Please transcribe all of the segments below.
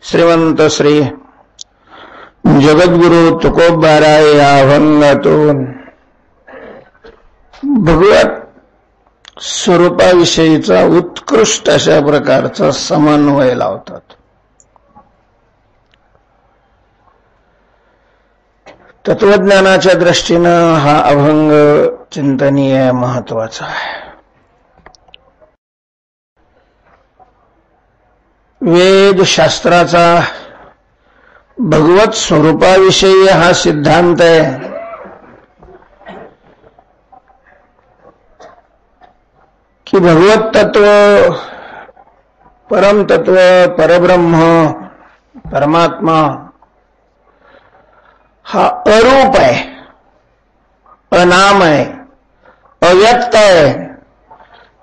श्रीमंत श्री जगद्गुरु तुकोबाराय या अभंगातून भगवत स्वरूपाविषयीचा उत्कृष्ट अशा प्रकारचा समन्वय लावतात. तत्वज्ञानाच्या दृष्टीनं हा अभंग चिंतनीय महत्वाचा आहे. वेद शास्त्राचा भगवत स्वरूपाविषयी हा सिद्धांत आहे. की भगवत तत्व, परम तत्व, परब्रह्म, परमात्मा हा अरूप आहे, अनाम आहे, अव्यक्त आहे,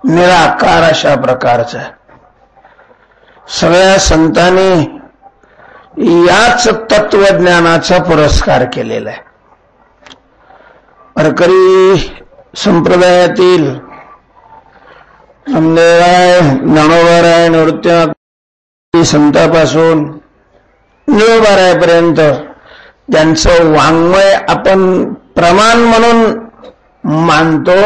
निराकार अशा प्रकारचा. सगळ्या संतांनी याच तत्वज्ञानाचा पुरस्कार केलेला आहे. वारकरी संप्रदायातील नामदेवराय, ज्ञानोबाराय, निवृत्ती संतापासून निळोबारायपर्यंत ज्यांचं वाङ्मय आपण प्रमाण म्हणून मानतो,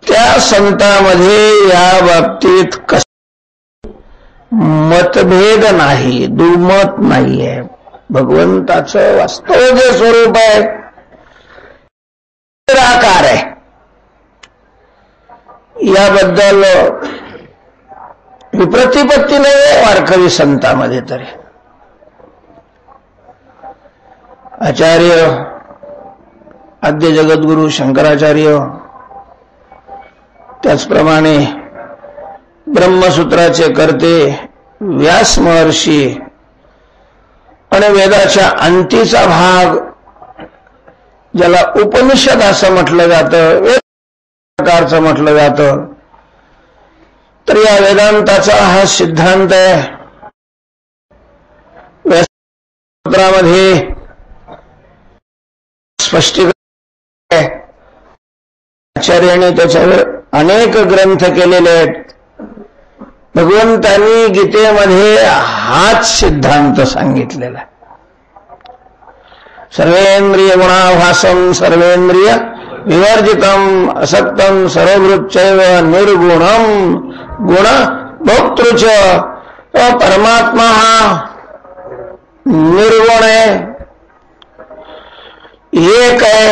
त्या संतांमध्ये या बाबतीत मतभेद नाही, दुमत नाहीये. भगवंताचं वास्तव जे स्वरूप आहे निराकार आहे. याबद्दल विप्रतिपत्ती नाही वारकरी संतांमध्ये. तरी आचार्य आद्य जगद्गुरु शंकराचार्य, त्याचप्रमाणे ब्रह्मसूत्राचे कर्ते व्यास महर्षी आणि वेदाच्या अंतीचा भाग ज्याला उपनिषद असं म्हटलं जातं, वेद प्रकारचं म्हटलं जातं, तर या वेदांताचा हा सिद्धांत आहे. व्याससूत्रामध्ये स्पष्टीकरण आहे. आचार्याने त्याच्यावर अनेक ग्रंथ केलेले आहेत. भगवंतांनी गीतेमध्ये हाच सिद्धांत सांगितलेला आहे. सर्वेंद्रिय गुणाभासम सर्वेंद्रिय विवर्जितम असक्तम सर्वभृच्चैव निर्गुणम गुण भोक्तृच. परमात्मा हा निर्गुण आहे, एक आहे,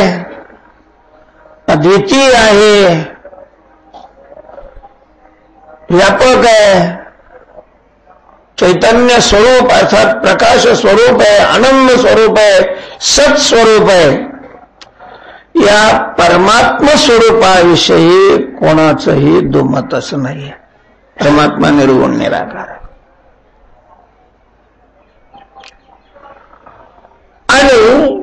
अद्वितीय आहे, व्यापक आहे, चैतन्य स्वरूप अर्थात प्रकाश स्वरूप आहे, आनंद स्वरूप आहे, सत स्वरूप आहे. या परमात्मा स्वरूपाविषयी कोणाचंही दुमतच नाही. परमात्मा निर्गुण निराकार. आणि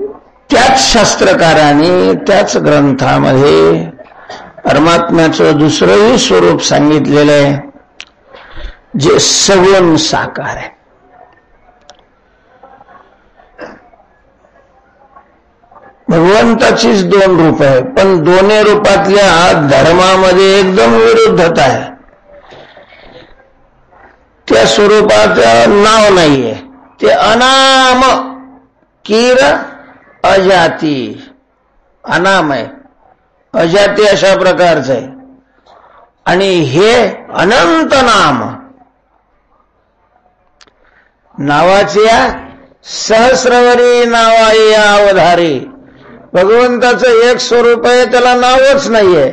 त्याच शास्त्रकारांनी त्याच ग्रंथामध्ये परमात्म्याचं दुसरंही स्वरूप सांगितलेलं आहे, जे सगुण साकार आहे. भगवंताचीच दोन रूप आहे, पण दोन्ही रूपातल्या धर्मामध्ये एकदम विरुद्धता आहे. त्या स्वरूपाचं नाव नाहीये, ते अनाम, कीर अजाती, अनाम आहे, अजाती अशा प्रकारचं आहे. आणि हे अनंत नाम, नावाच्या सहस्रवरी नावाई अवधारी. भगवंताचं एक स्वरूप आहे, त्याला नावच नाहीये,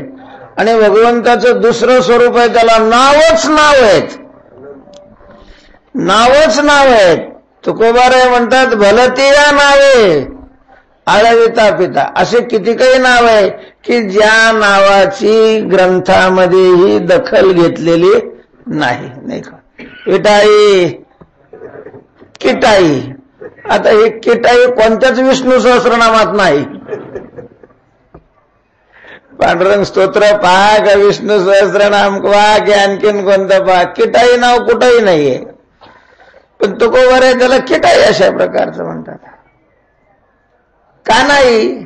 आणि भगवंताचं दुसरं स्वरूप आहे, त्याला नावच नाव आहेत, नावच नाव आहेत. तुकोबाराय म्हणतात, भलती या नावे आळविता पिता. असे किती काही नाव आहे की ज्या नावाची ग्रंथामध्येही दखल घेतलेली नाही. नाही का? विटाई, किटाई. आता हे किटाई कोणत्याच विष्णू सहस्रनामात नाही. पांडुरंग स्तोत्र पहा का विष्णू सहस्रनाम पहा की आणखीन कोणतं पहा, किटाई नाव कुठंही नाहीये. पण तुकोबाराय त्याला किटाई अशा प्रकारचं म्हणतात. का नाही?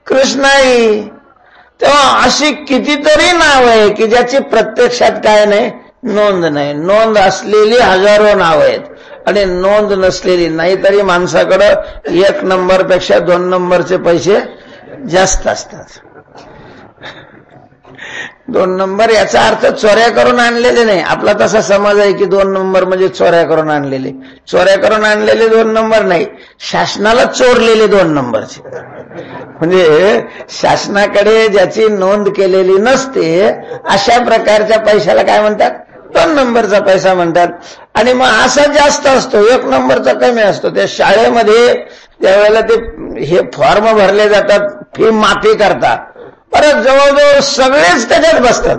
कृष्णाई. तेव्हा अशी कितीतरी नाव आहे की ज्याची प्रत्यक्षात काय नाही, नोंद नाही. नोंद असलेली हजारो नाव आहेत आणि नोंद नसलेली नाही. तरी माणसाकडं 1 नंबरपेक्षा 2 नंबरचे पैसे जास्त असतात. 2 नंबर याचा अर्थ चोऱ्या करून आणलेले नाही. आपला तसा समज आहे की 2 नंबर म्हणजे चोऱ्या करून आणलेले. चोऱ्या करून आणलेले 2 नंबर नाही, शासनाला चोरलेले 2 नंबरचे. म्हणजे शासनाकडे ज्याची नोंद केलेली नसते अशा प्रकारच्या पैशाला काय म्हणतात? 2 नंबरचा पैसा म्हणतात. आणि मग असा जास्त असतो, 1 नंबरचा कमी असतो. त्या शाळेमध्ये त्यावेळेला ते हे फॉर्म भरले जातात फी माफी करता, परत जवळजवळ सगळेच त्याच्यात बसतात.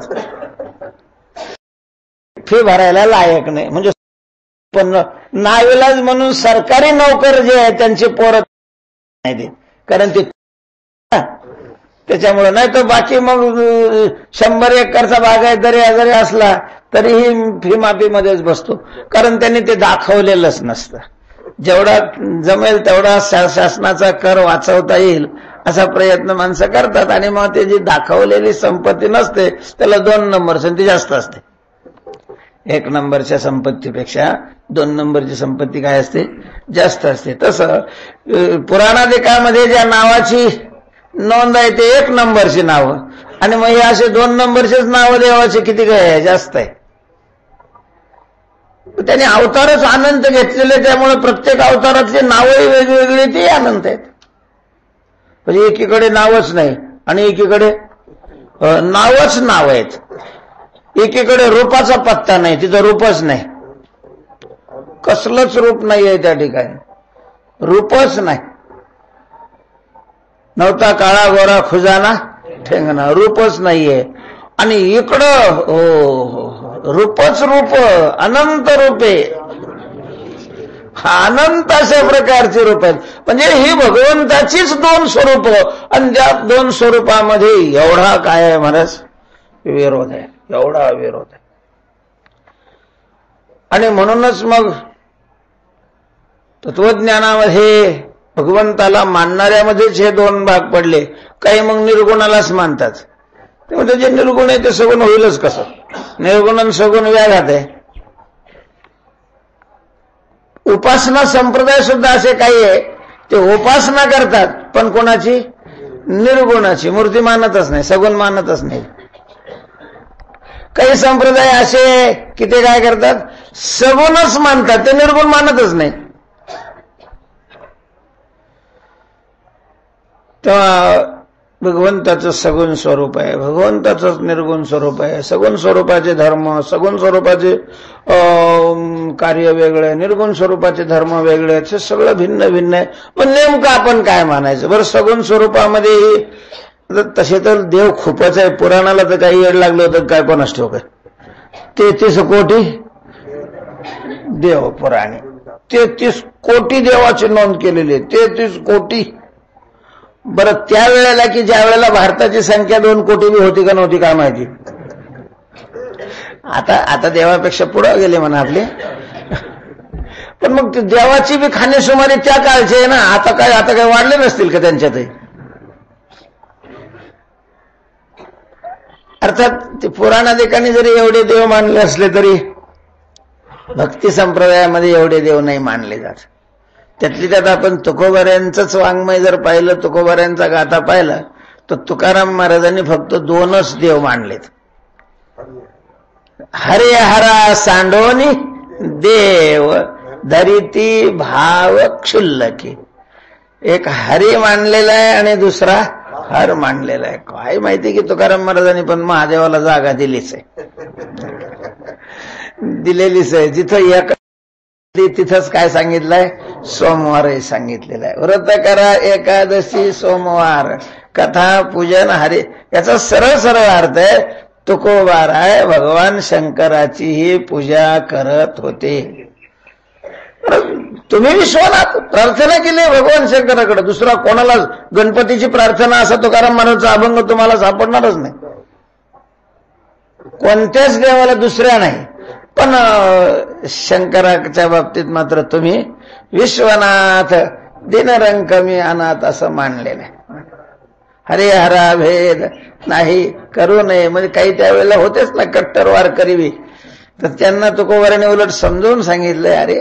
फी भरायला लायक नाही. म्हणजे पण नाविलाज म्हणून सरकारी नोकर जे आहे त्यांचे पोरं नाही देत, कारण ते त्याच्यामुळे. नाही तर बाकी मग 100 एकरचा बागायतदारी जरी असला तरीही फी माफीमध्येच बसतो, कारण त्यांनी ते दाखवलेलंच नसतं. जेवढा जमेल तेवढा शासनाचा कर वाचवता येईल असा प्रयत्न माणसं करतात. आणि मग ते जी दाखवलेली संपत्ती नसते त्याला 2 नंबर संपत्ती जास्त असते. 1 नंबरच्या संपत्तीपेक्षा 2 नंबरची संपत्ती काय असते? जास्त असते. तसं पुराणाधिकामध्ये ज्या नावाची नोंद आहे ते 1 नंबरची नावं, आणि मग हे असे 2 नंबरचेच नावं देवाचे किती काय आहे? जास्त आहे. त्यांनी अवतारच अनंत घेतलेले, त्यामुळे प्रत्येक अवतारातली नावही वेगवेगळी, ती अनंत आहेत. म्हणजे एकीकडे नावच नाही आणि एकीकडे नावच नाव आहेत. एकीकडे रूपाचा पत्ता नाही, तिथं रूपच नाही, कसलंच रूप नाही आहे त्या ठिकाणी, रूपच नाही. नव्हता काळा गोरा खुजाना ठेंगणा, रूपच नाहीये. आणि इकडं रूपच रूप, अनंत रूपे, अनंत अशा प्रकारचे रूप आहेत. म्हणजे ही भगवंताचीच 2 स्वरूप, आणि त्या 2 स्वरूपामध्ये एवढा काय आहे महाराज? विरोध आहे, एवढा विरोध आहे. आणि म्हणूनच मग तत्वज्ञानामध्ये भगवंताला मानणाऱ्यामध्येच हे 2 भाग पडले. काही मग निर्गुणालाच मानतात. ते म्हणजे जे निर्गुण आहे ते सगुण होईलच कसं? निर्गुण आणि सगुण व्याघात आहे. उपासना संप्रदाय सुद्धा असे काही आहे, ते उपासना करतात पण कोणाची? निर्गुणाची. मूर्ती मानतच नाही, सगुण मानतच नाही. काही संप्रदाय असे की ते काय करतात? सगुणच मानतात, ते निर्गुण मानतच नाही. तेव्हा भगवंताचं सगुण स्वरूप आहे, भगवंताचंच निर्गुण स्वरूप आहे. सगुण स्वरूपाचे धर्म, सगुण स्वरूपाचे कार्य वेगळे, निर्गुण स्वरूपाचे धर्म वेगळे, हे सगळं भिन्न भिन्न आहे. पण नेमकं आपण काय मानायचं? बरं, सगुण स्वरूपामध्ये तसे तर देव खूपच आहे. पुराणाला तर काही येड लागलं होतं काय कोणास ठाऊक आहे. 33 कोटी देव पुराणे, 33 कोटी देवाची नोंद केलेली आहे. 33 कोटी. बरं, त्यावेळेला की ज्या वेळेला भारताची संख्या 2 कोटी बी होती का नव्हती काय माहिती. आता देवापेक्षा पुढे गेले म्हणा आपले. पण मग देवाची बी खाणेसुमारी त्या काळची आहे ना. आता काय वाढले नसतील का त्यांच्यातही? अर्थात ते पुराणाधिकांनी जरी एवढे देव मानले असले तरी भक्ती संप्रदायामध्ये एवढे देव नाही मानले जात. त्यातली त्यात आपण तुकोबाऱ्यांचंच वाङ्मय जर पाहिलं, तुकोबाऱ्यांचा गाथा पाहिला, तर तुकाराम महाराजांनी फक्त 2च देव मानलेत. हरे हरा सांडोनी देव धरिती भाव क्षुल्लकी. एक हरी मानलेला आहे आणि दुसरा हर मानलेला आहे. काय माहिती की तुकाराम महाराजांनी पण महादेवाला जागा दिलीच आहे, दिलेलीच आहे. जिथं एक तिथंच काय सांगितलंय? सोमवारही सांगितलेलं आहे. व्रत करा एकादशी सोमवार, कथा पूजन हरे. याचा सरळ सरळ अर्थ आहे, तुकोबाराय भगवान शंकराचीही पूजा करत होते. तुम्ही विश्वनाथ प्रार्थना केली भगवान शंकराकडे, दुसरा कोणाला गणपतीची प्रार्थना असा तुकाराम महाराजचा अभंग तुम्हाला सापडणारच नाही. कोणत्याच देवाला दुसऱ्या नाही. पण शंकराच्या बाबतीत मात्र तुम्ही विश्वनाथ दिनरंकमी अनाथ असं मानलेलं आहे. हरे हरा भेद नाही करू नये. म्हणजे काही त्यावेळेला होतेच ना कट्टर वारकरी. तर त्यांना तुकोबाराने उलट समजून सांगितलंय, अरे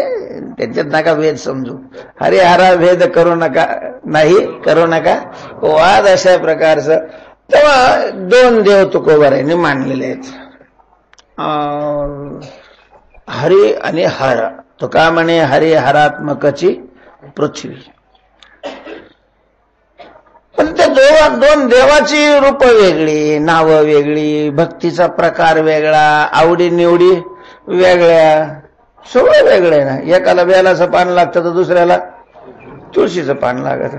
त्यांच्यात नका भेद समजू, अरे हरा भेद करू नका, नाही करू नका वाद, अशा प्रकारचं. तेव्हा दोन देव तुकोबाराने मानलेले आहेत, हरी आणि हर. तुका म्हणे हरी हरात्मकची पृथ्वी. पण त्या दोन देवाची रूप वेगळी, नावं वेगळी, भक्तीचा प्रकार वेगळा, आवडी निवडी वेगळ्या, सगळं वेगळं आहे ना. एकाला बेलाचं पान लागतं तर दुसऱ्याला तुळशीचं पान लागत.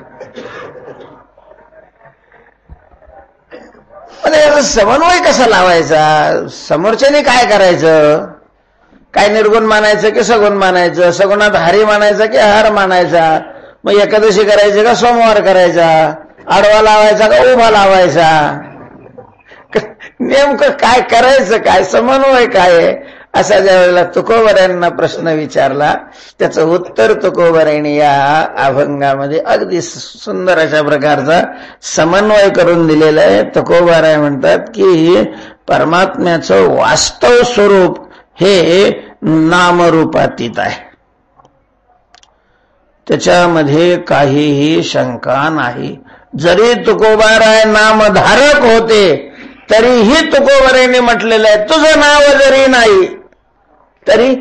पण याचा समन्वय कसा लावायचा, समोरच्याने काय करायचं, काय निर्गुण मानायचं की सगुण मानायचं, सगुणात हरी मानायचा की हर मानायचा, मग एकादशी करायची का सोमवार करायचा, आडवा लावायचा का उभा लावायचा, नेमकं काय करायचं, काय समन्वय काय आहे, असा ज्या वेळेला तुकोबारायांना प्रश्न विचारला, त्याचं उत्तर तुकोबारायांनी या अभंगामध्ये अगदी सुंदर अशा प्रकारचा समन्वय करून दिलेला आहे. तुकोबाराय म्हणतात की परमात्म्याचं वास्तव स्वरूप हे नामरूपातीत आहे, त्याच्यामध्ये काहीही शंका नाही. जरी तुकोबाराय नामधारक होते तरीही तुकोबारायांनी म्हटलेलं आहे, तुझं नाव जरी नाही तरी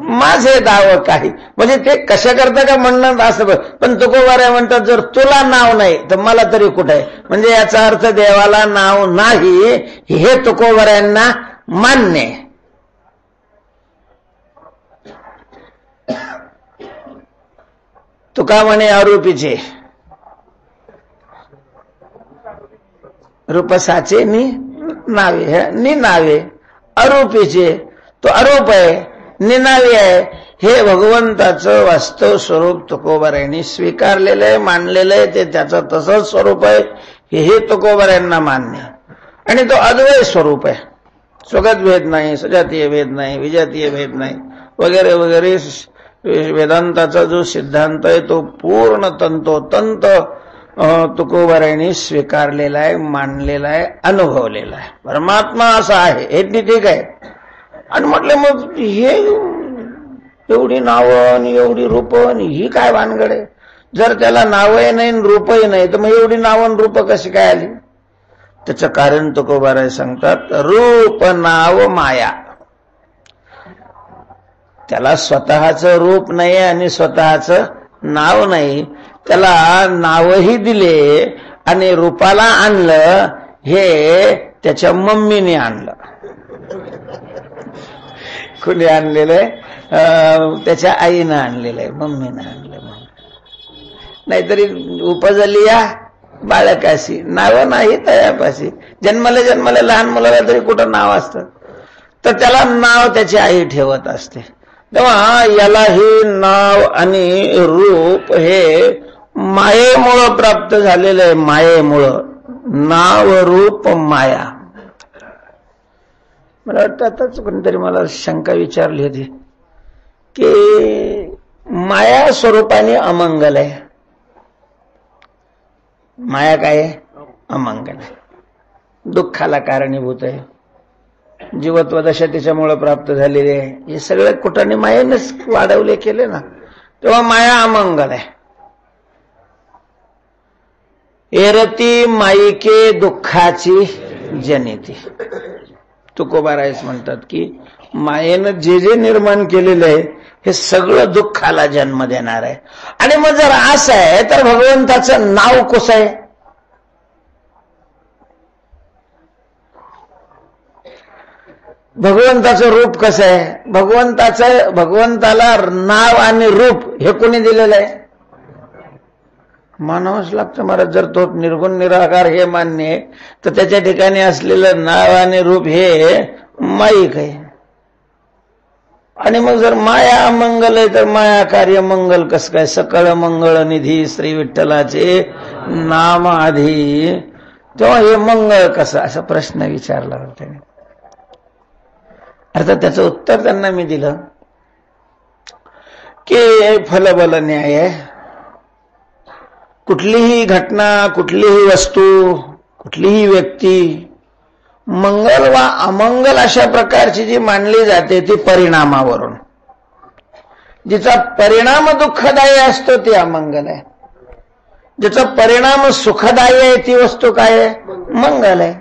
माझे नाव काही. म्हणजे ते कशा करता का म्हणणं असं, पण तुकोबाराय म्हणतात जर तुला नाव नाही तर मला तरी कुठे आहे. म्हणजे याचा अर्थ देवाला नाव नाही हे तुकोबारायांना मान्य आहे. तुका म्हणे अरूपीचे रूपसाचे नि नावे, अरूपीचे तो अरूप आहे, निनावी आहे. हे भगवंताचं वास्तव स्वरूप तुकोबारायांनी स्वीकारलेलं आहे, मानलेलं आहे. ते त्याचं तसंच स्वरूप आहे हे तुकोबारायांना मान्य. आणि तो अद्वय स्वरूप आहे, स्वगत भेद नाही, सजातीय भेद नाही, विजातीय भेद नाही, वगैरे वगैरे. वेदांताचा जो सिद्धांत आहे तो पूर्ण तंतोतंत तुकोबारायांनी स्वीकारलेला आहे, मानलेला आहे, अनुभवलेला आहे. परमात्मा असा आहे हे ठीक आहे. आणि म्हटलं मग हे एवढी नावं आणि एवढी रूपं आणि ही काय भानगड आहे, जर त्याला नावही नाही रूपही नाही तर मग एवढी नावं आणि रूपं कशी काय आली. त्याचं कारण तुकोबाराय सांगतात, रूप नाव माया. त्याला स्वतःचं रूप नाही आणि स्वतःचं नाव नाही, त्याला नावही दिले आणि रूपाला आणलं हे त्याच्या मम्मीने आणलं. कुणी आणलेलं आहे, त्याच्या आईनं आणलेलं आहे, मम्मीनं आणलं. नाहीतरी उपजली या बाळकाशी नावं नाही तयापाशी. जन्मले लहान मुलाला तरी कुठं नाव असतं, तर त्याला नाव त्याची आई ठेवत असते. तेव्हा यालाही नाव आणि रूप हे मायेमुळं प्राप्त झालेलं आहे. मायेमुळं नाव रूप माया. मला वाटतं आताच कोणतरी मला शंका विचारली होती की माया स्वरूपाने अमंगल आहे. माया काय आहे, अमंगल आहे, दुःखाला कारणीभूत आहे, जीवत्व दशा त्याच्यामुळे प्राप्त झालेली आहे. हे सगळे कुठाने मायेनेच वाढवले केले ना, तेव्हा माया अमंगल आहे. एरती माईके दुःखाची जनिती. तुकोबारायच म्हणतात की मायेनं जे जे निर्माण केलेलं आहे हे सगळं दुःखाला जन्म देणार आहे. आणि मग जर असं आहे तर भगवंताचं नाव कसं आहे, भगवंताचं रूप कसं आहे, भगवंताला नाव आणि रूप हे कोणी दिलेलं आहे, मानावंच लागतं. महाराज जर तो निर्गुण निराकार हे मान्य आहे तर त्याच्या ठिकाणी असलेलं नाव आणि रूप हे माईक आहे. आणि मग जर माया अमंगल आहे तर माया कार्य मंगल कसं काय. सकळ मंगळ निधी श्री विठ्ठलाचे नाम आधी, तेव्हा हे मंगळ कसं, असा प्रश्न विचारला होता. अर्थात त्याचं उत्तर त्यांना मी दिलं की फलबल न्याय आहे. कुठलीही घटना, कुठलीही वस्तू, कुठलीही व्यक्ती मंगल वा अमंगल अशा प्रकारची जी मानली जाते ती परिणामावरून, जिचा परिणाम दुःखदायी असतो ती अमंगल आहे, ज्याचा परिणाम सुखदायी आहे ती वस्तू काय आहे? मंगल आहे.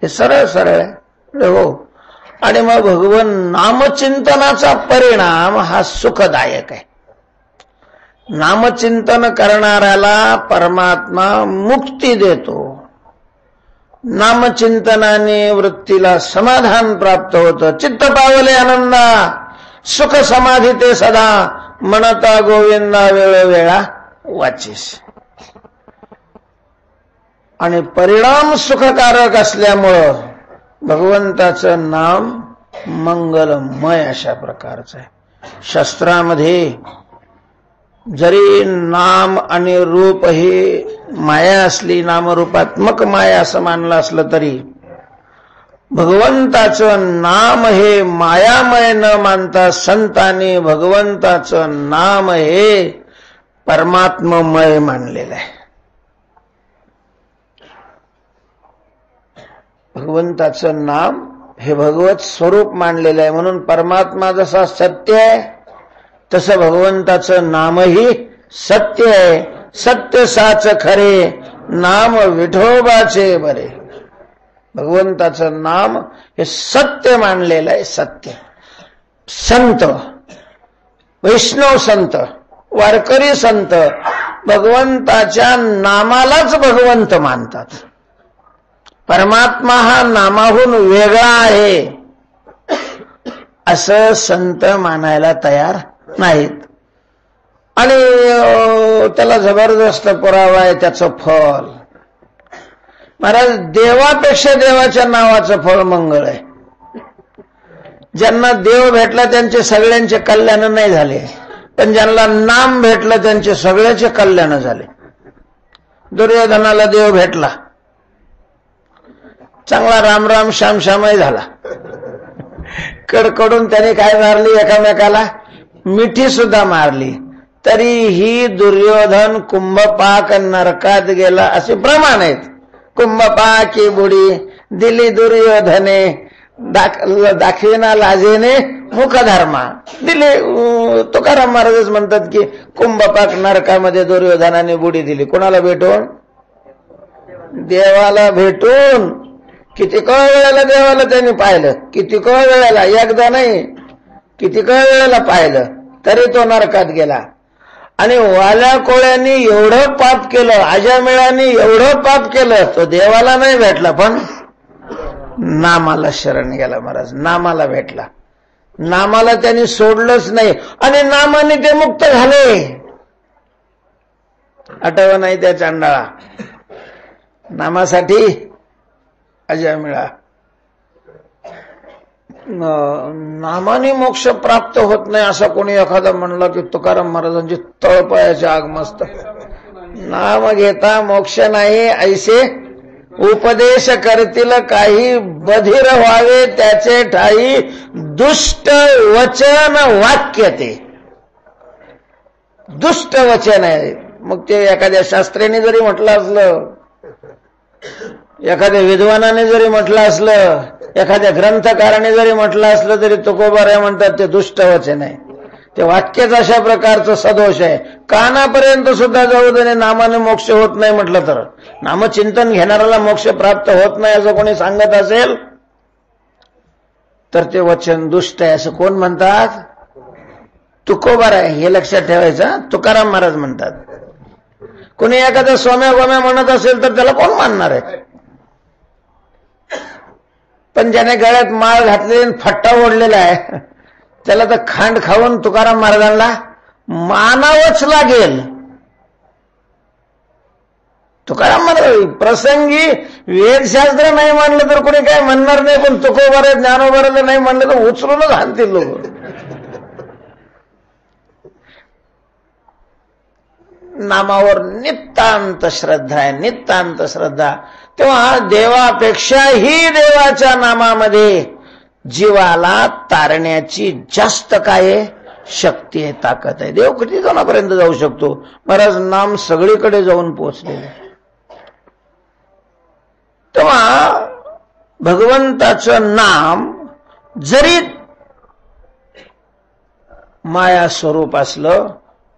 हे सरळ सरळ आहे हो. आणि मग भगवन नामचिंतनाचा परिणाम हा सुखदायक आहे. नामचिंतन करणाऱ्याला परमात्मा मुक्ती देतो. नामचिंतनाने वृत्तीला समाधान प्राप्त होतं. चित्त पावले आनंदा सुख समाधी ते सदा म्हणता गोविंदा वेळोवेळा वाचीस. आणि परिणाम सुखकारक असल्यामुळं भगवंताचं नाम मंगलमय अशा प्रकारचं आहे. शास्त्रामध्ये जरी नाम आणि रूप हे माया असली, नामरूपात्मक माया असं मानलं असलं तरी भगवंताचं नाम हे मायामय न मानता संतांनी भगवंताचं नाम हे परमात्ममय मानलेलं आहे. भगवंताचं नाम हे भगवत स्वरूप मानलेलं आहे. म्हणून परमात्मा जसा सत्य आहे तसं भगवंताचं नामही सत्य आहे. सत्य साच खरे नाम विठोबाचे बरे. भगवंताचं नाम हे सत्य मानलेलं आहे. सत्य संत, वैष्णव संत, वारकरी संत भगवंताच्या नामालाच भगवंत मानतात. परमात्मा हा नामाहून वेगळा आहे असं संत मानायला तयार नाहीत. आणि त्याला जबरदस्त पुरावा आहे त्याचं फल. महाराज, देवापेक्षा देवाच्या नावाचं फळ मंगळ आहे. ज्यांना देव भेटला त्यांचे सगळ्यांचे कल्याण नाही झाले, पण ज्यांना नाम भेटलं त्यांचे सगळ्याचे कल्याण झाले. दुर्योधनाला देव भेटला, चांगला राम राम श्याम श्यामही झाला. कडकडून त्याने काय मारली? एकामेकाला मिठी सुद्धा मारली. तरीही दुर्योधन कुंभपाक नरकात गेला असे प्रमाण आहेत. कुंभपाकी बुडी दिली दुर्योधने दाखविना लाजेने मुखधर्मा दिली. तुकाराम महाराजच म्हणतात की कुंभपाक नरकामध्ये दुर्योधनाने बुडी दिली. कोणाला भेटून? देवाला भेटून. कितीक वेळेला देवाला त्यांनी पाहिलं, कितीक वेळेला, एकदा नाही कितीक वेळेला पाहिलं, तरी तो नरकात गेला. आणि वाल्या कोळ्यांनी एवढं पाप केलं, अजामिळाने एवढं पाप केलं, तो देवाला नाही भेटला पण नामाला शरण गेला. महाराज, नामाला भेटला. नामाला त्यांनी सोडलंच नाही आणि नामाने ते मुक्त झाले. आठवण नाही त्या चांडाळा नामासाठी अजामिळा. नामाने मोक्ष प्राप्त होत नाही असं कोणी एखादा म्हणलं की तुकाराम महाराजांची तळपायाची आग मस्त. नाम घेता मोक्ष नाही ऐसे उपदेश करतील काही, बधीर व्हावे त्याचे ठाई दुष्ट वचन वाक्य. ते दुष्ट वचन आहे. मग ते एखाद्या शास्त्रीने जरी म्हटलं असलं, एखाद्या विद्वानाने जरी म्हटलं असलं, एखाद्या ग्रंथकाराने जरी म्हटलं असलं तरी तुकोबाराय म्हणतात ते दुष्ट वचन आहे. ते वाक्यच अशा प्रकारचं सदोष आहे. कानापर्यंत सुद्धा जाऊ दे, नामाने मोक्ष होत नाही म्हटलं तर. नामचिंतन घेणाऱ्याला मोक्ष प्राप्त होत नाही असं कोणी सांगत असेल तर ते वचन दुष्ट आहे असं कोण म्हणतात? तुकोबाराय. हे लक्षात ठेवायचं. तुकाराम महाराज म्हणतात. कोणी एखादा सोम्या गोम्या म्हणत असेल तर त्याला कोण मानणार आहे? पण ज्याने गळ्यात माळ घातलेली फट्टा ओढलेला आहे त्याला तर खांड खाऊन तुकाराम महाराजांना मानावंच लागेल. तुकाराम महाराज प्रसंगी वेदशास्त्र नाही मानलं तर कोणी काय म्हणणार नाही, पण तुकोबाराय ज्ञानोबाराला नाही म्हणलं तर उचलूनच हाणतील लोक. नामावर नितांत श्रद्धा आहे, नितांत श्रद्धा. तेव्हा देवापेक्षाही देवाच्या नामामध्ये जीवाला तारण्याची जास्त काय आहे? शक्ती आहे, ताकद आहे. देव किती जणांपर्यंत जाऊ शकतो? महाराज नाम सगळीकडे जाऊन पोहोचलेले. तेव्हा भगवंताचं नाम जरी माया स्वरूप असलं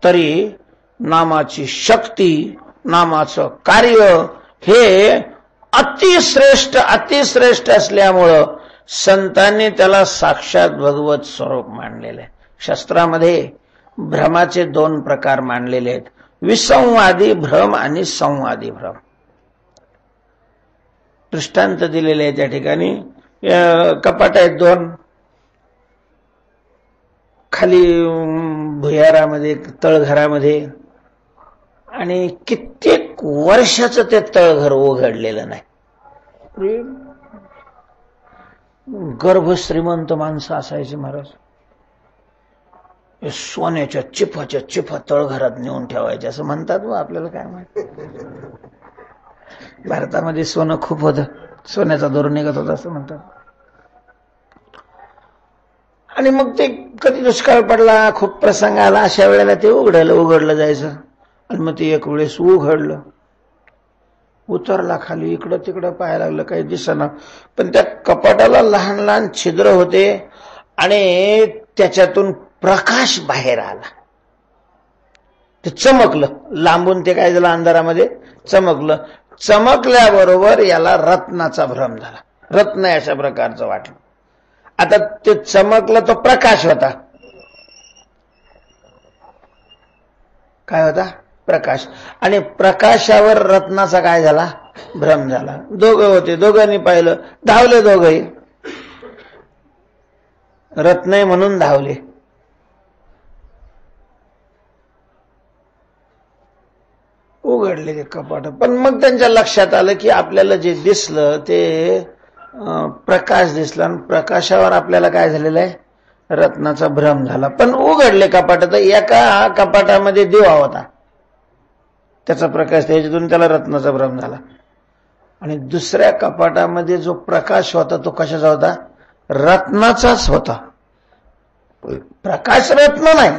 तरी नामाची शक्ती, नामाचं कार्य हे अतिश्रेष्ठ असल्यामुळं संतांनी त्याला साक्षात भगवत स्वरूप मानलेलं आहे. शास्त्रामध्ये भ्रमाचे 2 प्रकार मानलेले आहेत, विसंवादी भ्रम आणि संवादी भ्रम. दृष्टांत दिलेले आहे त्या ठिकाणी. कपाट आहेत 2, खाली भुयारामध्ये तळघरामध्ये, आणि कित्येक वर्षाचं ते तळघर उघडलेलं नाही. गर्भ श्रीमंत माणसं असायची महाराज, सोन्याच्या चिफा तळघरात नेऊन ठेवायचे असं म्हणतात. व आपल्याला काय माहिती, भारतामध्ये सोनं खूप होतं, सोन्याचा दोर निघत होता असं म्हणतात. आणि मग ते कधी दुष्काळ पडला, खूप प्रसंग आला, अशा वेळेला ते उघडलं जायचं. आणि मग ते एक वेळेस उघडलं, उतरला खाली, इकडं तिकडं पाहायला लागलं, काही दिसेना. पण त्या कपाटाला लहान लहान छिद्र होते आणि त्याच्यातून प्रकाश बाहेर आला. ते चमकलं, लांबून ते काय झालं, अंधारामध्ये चमकलं. चमकल्याबरोबर याला रत्नाचा भ्रम झाला, रत्न अशा प्रकारचं वाटलं. आता ते चमकलं, तो प्रकाश होता. काय होता? प्रकाश. आणि प्रकाशावर रत्नाचा काय झाला? भ्रम झाला. दोघं होते, दोघांनी पाहिलं, धावले दोघंही, रत्न आहे म्हणून धावले. उघडले ते कपाट. पण मग त्यांच्या लक्षात आलं की आपल्याला जे दिसलं ते प्रकाश दिसला, आणि प्रकाशावर आपल्याला काय झालेलं आहे? रत्नाचा भ्रम झाला. पण उघडले कपाट, तर एका कपाटामध्ये दिवा होता, त्याचा प्रकाश, त्याच्यातून त्याला रत्नाचा भ्रम झाला. आणि दुसऱ्या कपाटामध्ये जो प्रकाश होता तो कशाचा होता? रत्नाचाच होता. प्रकाश रत्न नाही.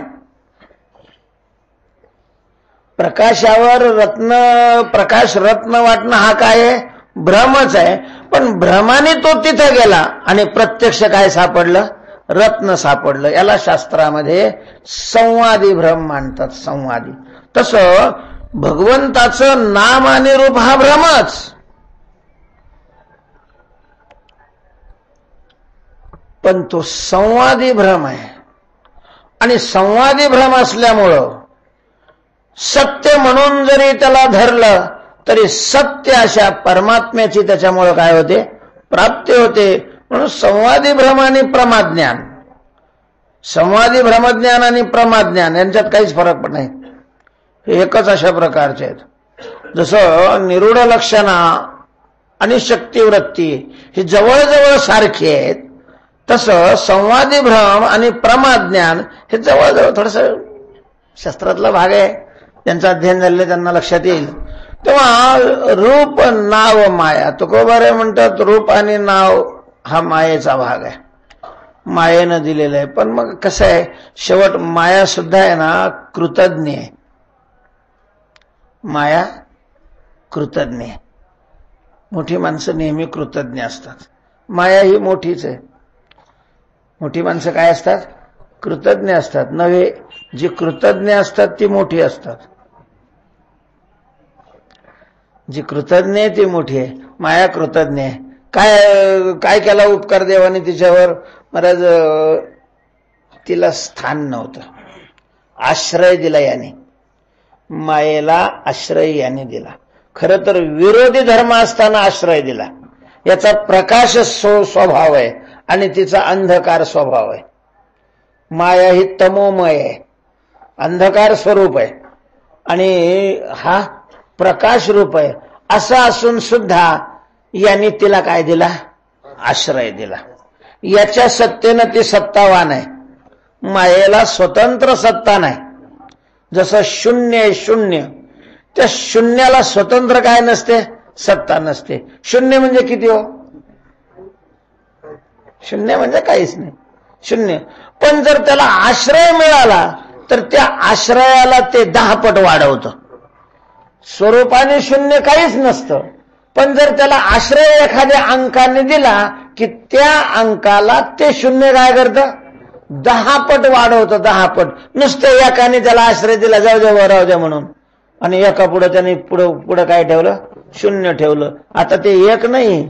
प्रकाशावर प्रकाश रत्न वाटणं हा काय आहे? भ्रमच आहे. पण भ्रमाने तो तिथे गेला आणि प्रत्यक्ष काय सापडलं? रत्न सापडलं. याला शास्त्रामध्ये संवादी भ्रम मानतात, संवादी. तसं भगवंताचं नाम आणि रूप हा भ्रमच. पण तो संवादी भ्रम आहे. आणि संवादी भ्रम असल्यामुळं सत्य म्हणून जरी त्याला धरलं तरी सत्य अशा परमात्म्याची त्याच्यामुळे काय होते? प्राप्ती होते. म्हणून संवादी भ्रम आणि प्रमाज्ञान, संवादी भ्रमज्ञान आणि प्रमाज्ञान यांच्यात काहीच फरक पण नाही, हे एकच अशा प्रकारचे आहेत. जसं निरूढ लक्षणा आणि शक्तिवृत्ती ही जवळजवळ सारखी आहेत, तसं संवादी भ्रम आणि प्रमाज्ञान हे जवळजवळ थोडंसं शास्त्रातला भाग आहे. त्यांचं अध्ययन झालेलं त्यांना लक्षात येईल. तेव्हा रूप, नाव, माया. तुकोबारे म्हणतात रूप आणि नाव हा मायेचा भाग आहे, मायेनं दिलेलं आहे. पण मग कसं आहे, शेवट माया सुद्धा आहे ना कृतज्ञ आहे. माया कृतज्ञ आहे. मोठी माणसं नेहमी कृतज्ञ असतात. माया ही मोठीच आहे. मोठी माणसं काय असतात? कृतज्ञ असतात. नव्हे, जी कृतज्ञ असतात ती मोठी असतात. जी कृतज्ञ आहे ती मोठी आहे. माया कृतज्ञ आहे. काय काय केला उपकार देवाने तिच्यावर? महाराज, तिला स्थान नव्हतं, आश्रय दिला याने. मायेला आश्रय याने दिला. खरं तर विरोधी धर्म असताना आश्रय दिला. याचा प्रकाश स्वभाव आहे आणि तिचा अंधकार स्वभाव आहे. माया ही तमोमय आहे, अंधकार स्वरूप आहे, आणि हा प्रकाश रूप आहे. असं असून सुद्धा यांनी तिला काय दिला? आश्रय दिला. याच्या सत्तेनं ती सत्तावान आहे. मायेला स्वतंत्र सत्ता नाही. जसं शून्य आहे, शून्य, त्या शून्याला स्वतंत्र काय नसते? सत्ता नसते. शून्य म्हणजे किती हो? शून्य म्हणजे काहीच नाही, शून्य. पण जर त्याला आश्रय मिळाला तर त्या आश्रयाला ते 10 पट वाढवतं. स्वरूपाने शून्य काहीच नसतं, पण जर त्याला आश्रय एखाद्या अंकाने दिला की त्या अंकाला ते शून्य काय करतं, 10 पट वाढवतं, 10 पट. नुसतं एकाने त्याला आश्रय दिला, जाऊ द्या राहू द्या म्हणून, आणि एका पुढे त्याने पुढं काय ठेवलं, शून्य ठेवलं. आता ते 1 नाही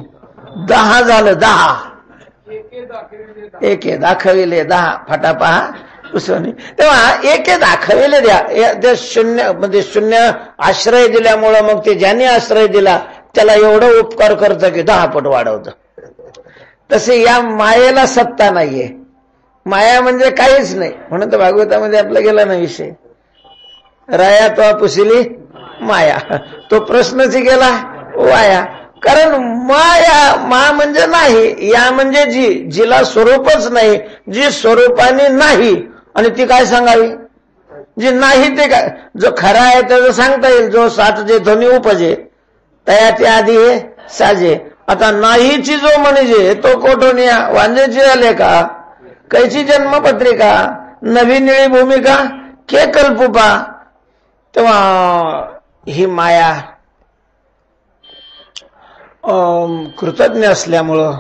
10 झालं, 10 एके दाखविले 10 फटा पहा उसवणी. तेव्हा एके दाखविले द्या शून्य म्हणजे शून्य आश्रय दिल्यामुळं मग ते ज्याने आश्रय दिला त्याला एवढं उपकार करतं की 10 पट वाढवतं. तसे या मायेला सत्ता नाहीये. माया म्हणजे काहीच नाही. म्हणून तर भागवतामध्ये आपला गेला ना विषय, राया तो पुसिली माया, तो प्रश्नच गेला वाया. कारण मा म्हणजे नाही, या म्हणजे जिला स्वरूपच नाही, जी स्वरूपाने नाही, आणि ती काय सांगावी, जी नाही ते काय. जो खरा आहे त्याचं सांगता येईल, जो सात जे ध्वनी उपजे तयाचे आधी हे साजे. आता नाहीची जो म्हणजे तो कोठोनिया वांजेची आले का, कैची जन्मपत्रिका, नवी निळी भूमिका के कल्पुपा. तेव्हा ही माया कृतज्ञ असल्यामुळं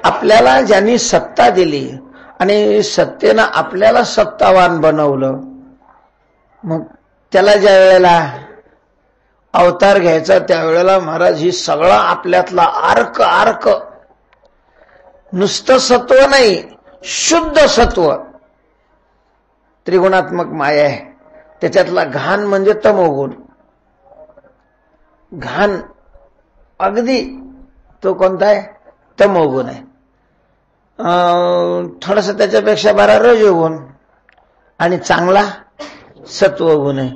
आपल्याला ज्यांनी सत्ता दिली आणि सत्तेनं आपल्याला सत्तावान बनवलं, मग त्याला ज्या वेळेला अवतार घ्यायचा त्यावेळेला महाराज ही सगळा आपल्यातला अर्क नुसतं सत्व नाही, शुद्ध सत्व त्रिगुणात्मक माया आहे. त्याच्यातला घाण म्हणजे तमोगुण. घाण अगदी तो कोणता आहे, तमोगुण आहे. थोडस त्याच्यापेक्षा बरा रजोगुण, आणि चांगला सत्वगुण आहे.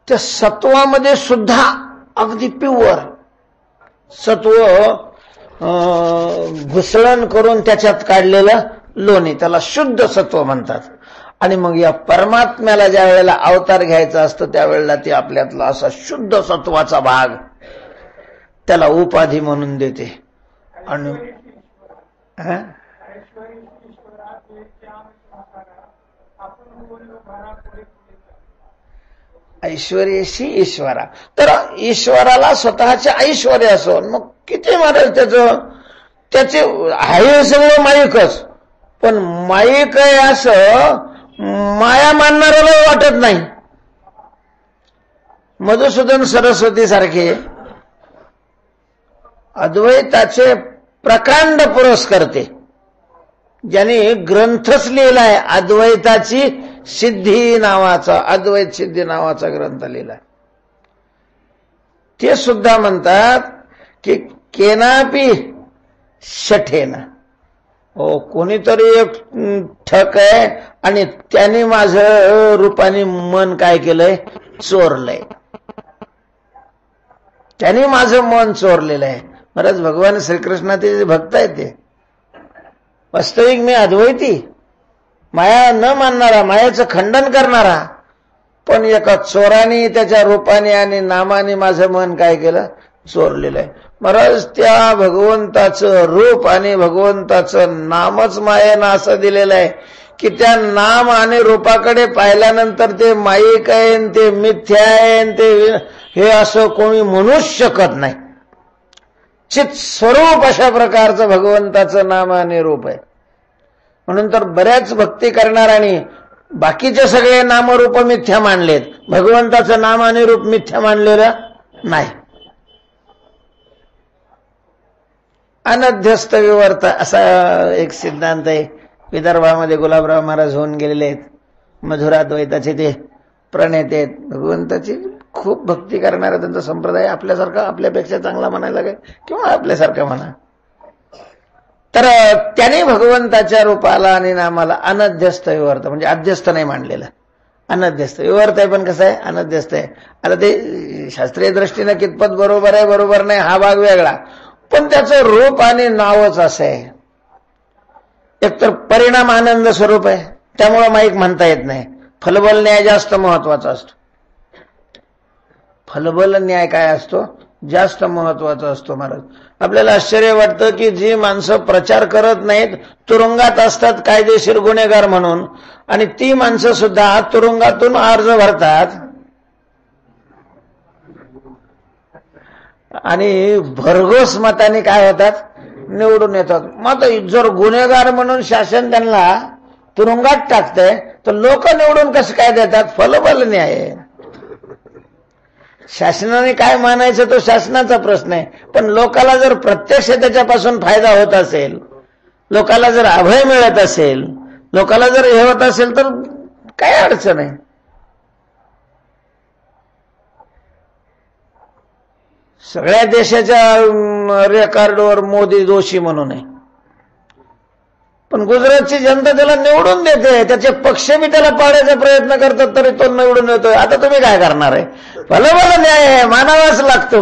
त्या सत्वामध्ये सुद्धा अगदी प्युअर सत्व घुसळण करून त्याच्यात काढलेलं लोणी, त्याला शुद्ध सत्व म्हणतात. आणि मग या परमात्म्याला ज्या वेळेला अवतार घ्यायचा असतो त्यावेळेला ते आपल्यातला असा शुद्ध सत्वाचा भाग त्याला उपाधी म्हणून देते. आणि ऐश्वर्यशी ईश्वरा, तर ईश्वराला स्वतःचे ऐश्वर्य असो, मग किती महाराज त्याचे आहे सगळं माईकच, पण माईक आहे असं माया मानणाऱ्याला वाटत नाही. मधुसूदन सरस्वती सारखे अद्वैताचे प्रकांड पुरस्कर्ते, ज्यांनी ग्रंथच लिहिलाय अद्वैताची सिद्धी नावाचा, अद्वैत सिद्धी नावाचा ग्रंथ लिहिलाय. ते सुद्धा म्हणतात की केनापी शठेन, कोणीतरी एक ठक आहे आणि त्याने माझं रूपाने मन काय केलंय, चोरलंय, त्याने माझं मन चोरलेलं आहे. महाराज भगवान श्रीकृष्णाचे भक्त आहेत ते. वास्तविक मी अद्वैती, माया न मानणारा, मायाचं खंडन करणारा, पण एका चोराने त्याच्या रूपाने आणि नामाने माझं मन काय केलं, चोरलेलं आहे. महाराज त्या भगवंताचं रूप आणि भगवंताचं नामच मायेनं असं दिलेलं आहे की त्या नाम आणि रूपाकडे पाहिल्यानंतर ते माईक आहे, ते मिथ्या आहे, ते हे असं कोणी म्हणूच शकत नाही. चित स्वरूप अशा प्रकारचं भगवंताचं नाम आणि रूप आहे. म्हणून तर बऱ्याच भक्ती करणाऱ्यांनी बाकीचे सगळे नामरूप मिथ्या मानलेत, भगवंताचं नाम आणि रूप मिथ्या मानलेलं नाही. अनध्यस्त विवर्त असा एक सिद्धांत आहे. विदर्भामध्ये गुलाबराव महाराज होऊन गेलेले आहेत, मधुराद्वैताचे ते प्रणेते आहेत. भगवंताची खूप भक्ती करणारा त्यांचा संप्रदाय आपल्यासारखा, आपल्यापेक्षा चांगला म्हणायला काय, किंवा आपल्यासारखा म्हणा. तर त्याने भगवंताच्या रूपाला आणि नामाला अनध्यस्त विवर्त म्हणजे अध्यस्त नाही मानलेलं, अनध्यस्त विवर्त आहे. पण कसं आहे, अनध्यस्त आहे. आता ते शास्त्रीय दृष्टीने कितपत बरोबर आहे बरोबर नाही हा भाग वेगळा, पण त्याचं रूप आणि नावच असं आहे. एकतर परिणाम आनंद स्वरूप आहे, त्यामुळं माईक म्हणता येत नाही. फलबल न्याय जास्त महत्वाचा असतो. फलबल न्याय काय असतो, जास्त महत्वाचा असतो. महाराज आपल्याला आश्चर्य वाटतं की जी माणसं प्रचार करत नाहीत, तुरुंगात असतात कायदेशीर गुन्हेगार म्हणून, आणि ती माणसं सुद्धा तुरुंगातून अर्ज भरतात आणि भरघोस मताने काय होतात, निवडून येतात. मग जर गुन्हेगार म्हणून शासन त्यांना तुरुंगात टाकतंय तर लोक निवडून कसं काय देतात? फलबल न्याय. शासनाने काय मानायचं तो शासनाचा प्रश्न आहे, पण लोकाला जर प्रत्यक्ष त्याच्यापासून फायदा होत असेल, लोकाला जर अभय मिळत असेल, लोकाला जर हे होत असेल तर काय अडचण आहे. सगळ्या देशाच्या रेकॉर्डवर मोदी दोषी म्हणून आहे, पण गुजरातची जनता त्याला निवडून देते, त्याचे पक्ष बी त्याला पाडायचा प्रयत्न करतात तरी तो निवडून येतोय. आता तुम्ही काय करणार आहे? भलं न्याय आहे, मानावाच लागतो.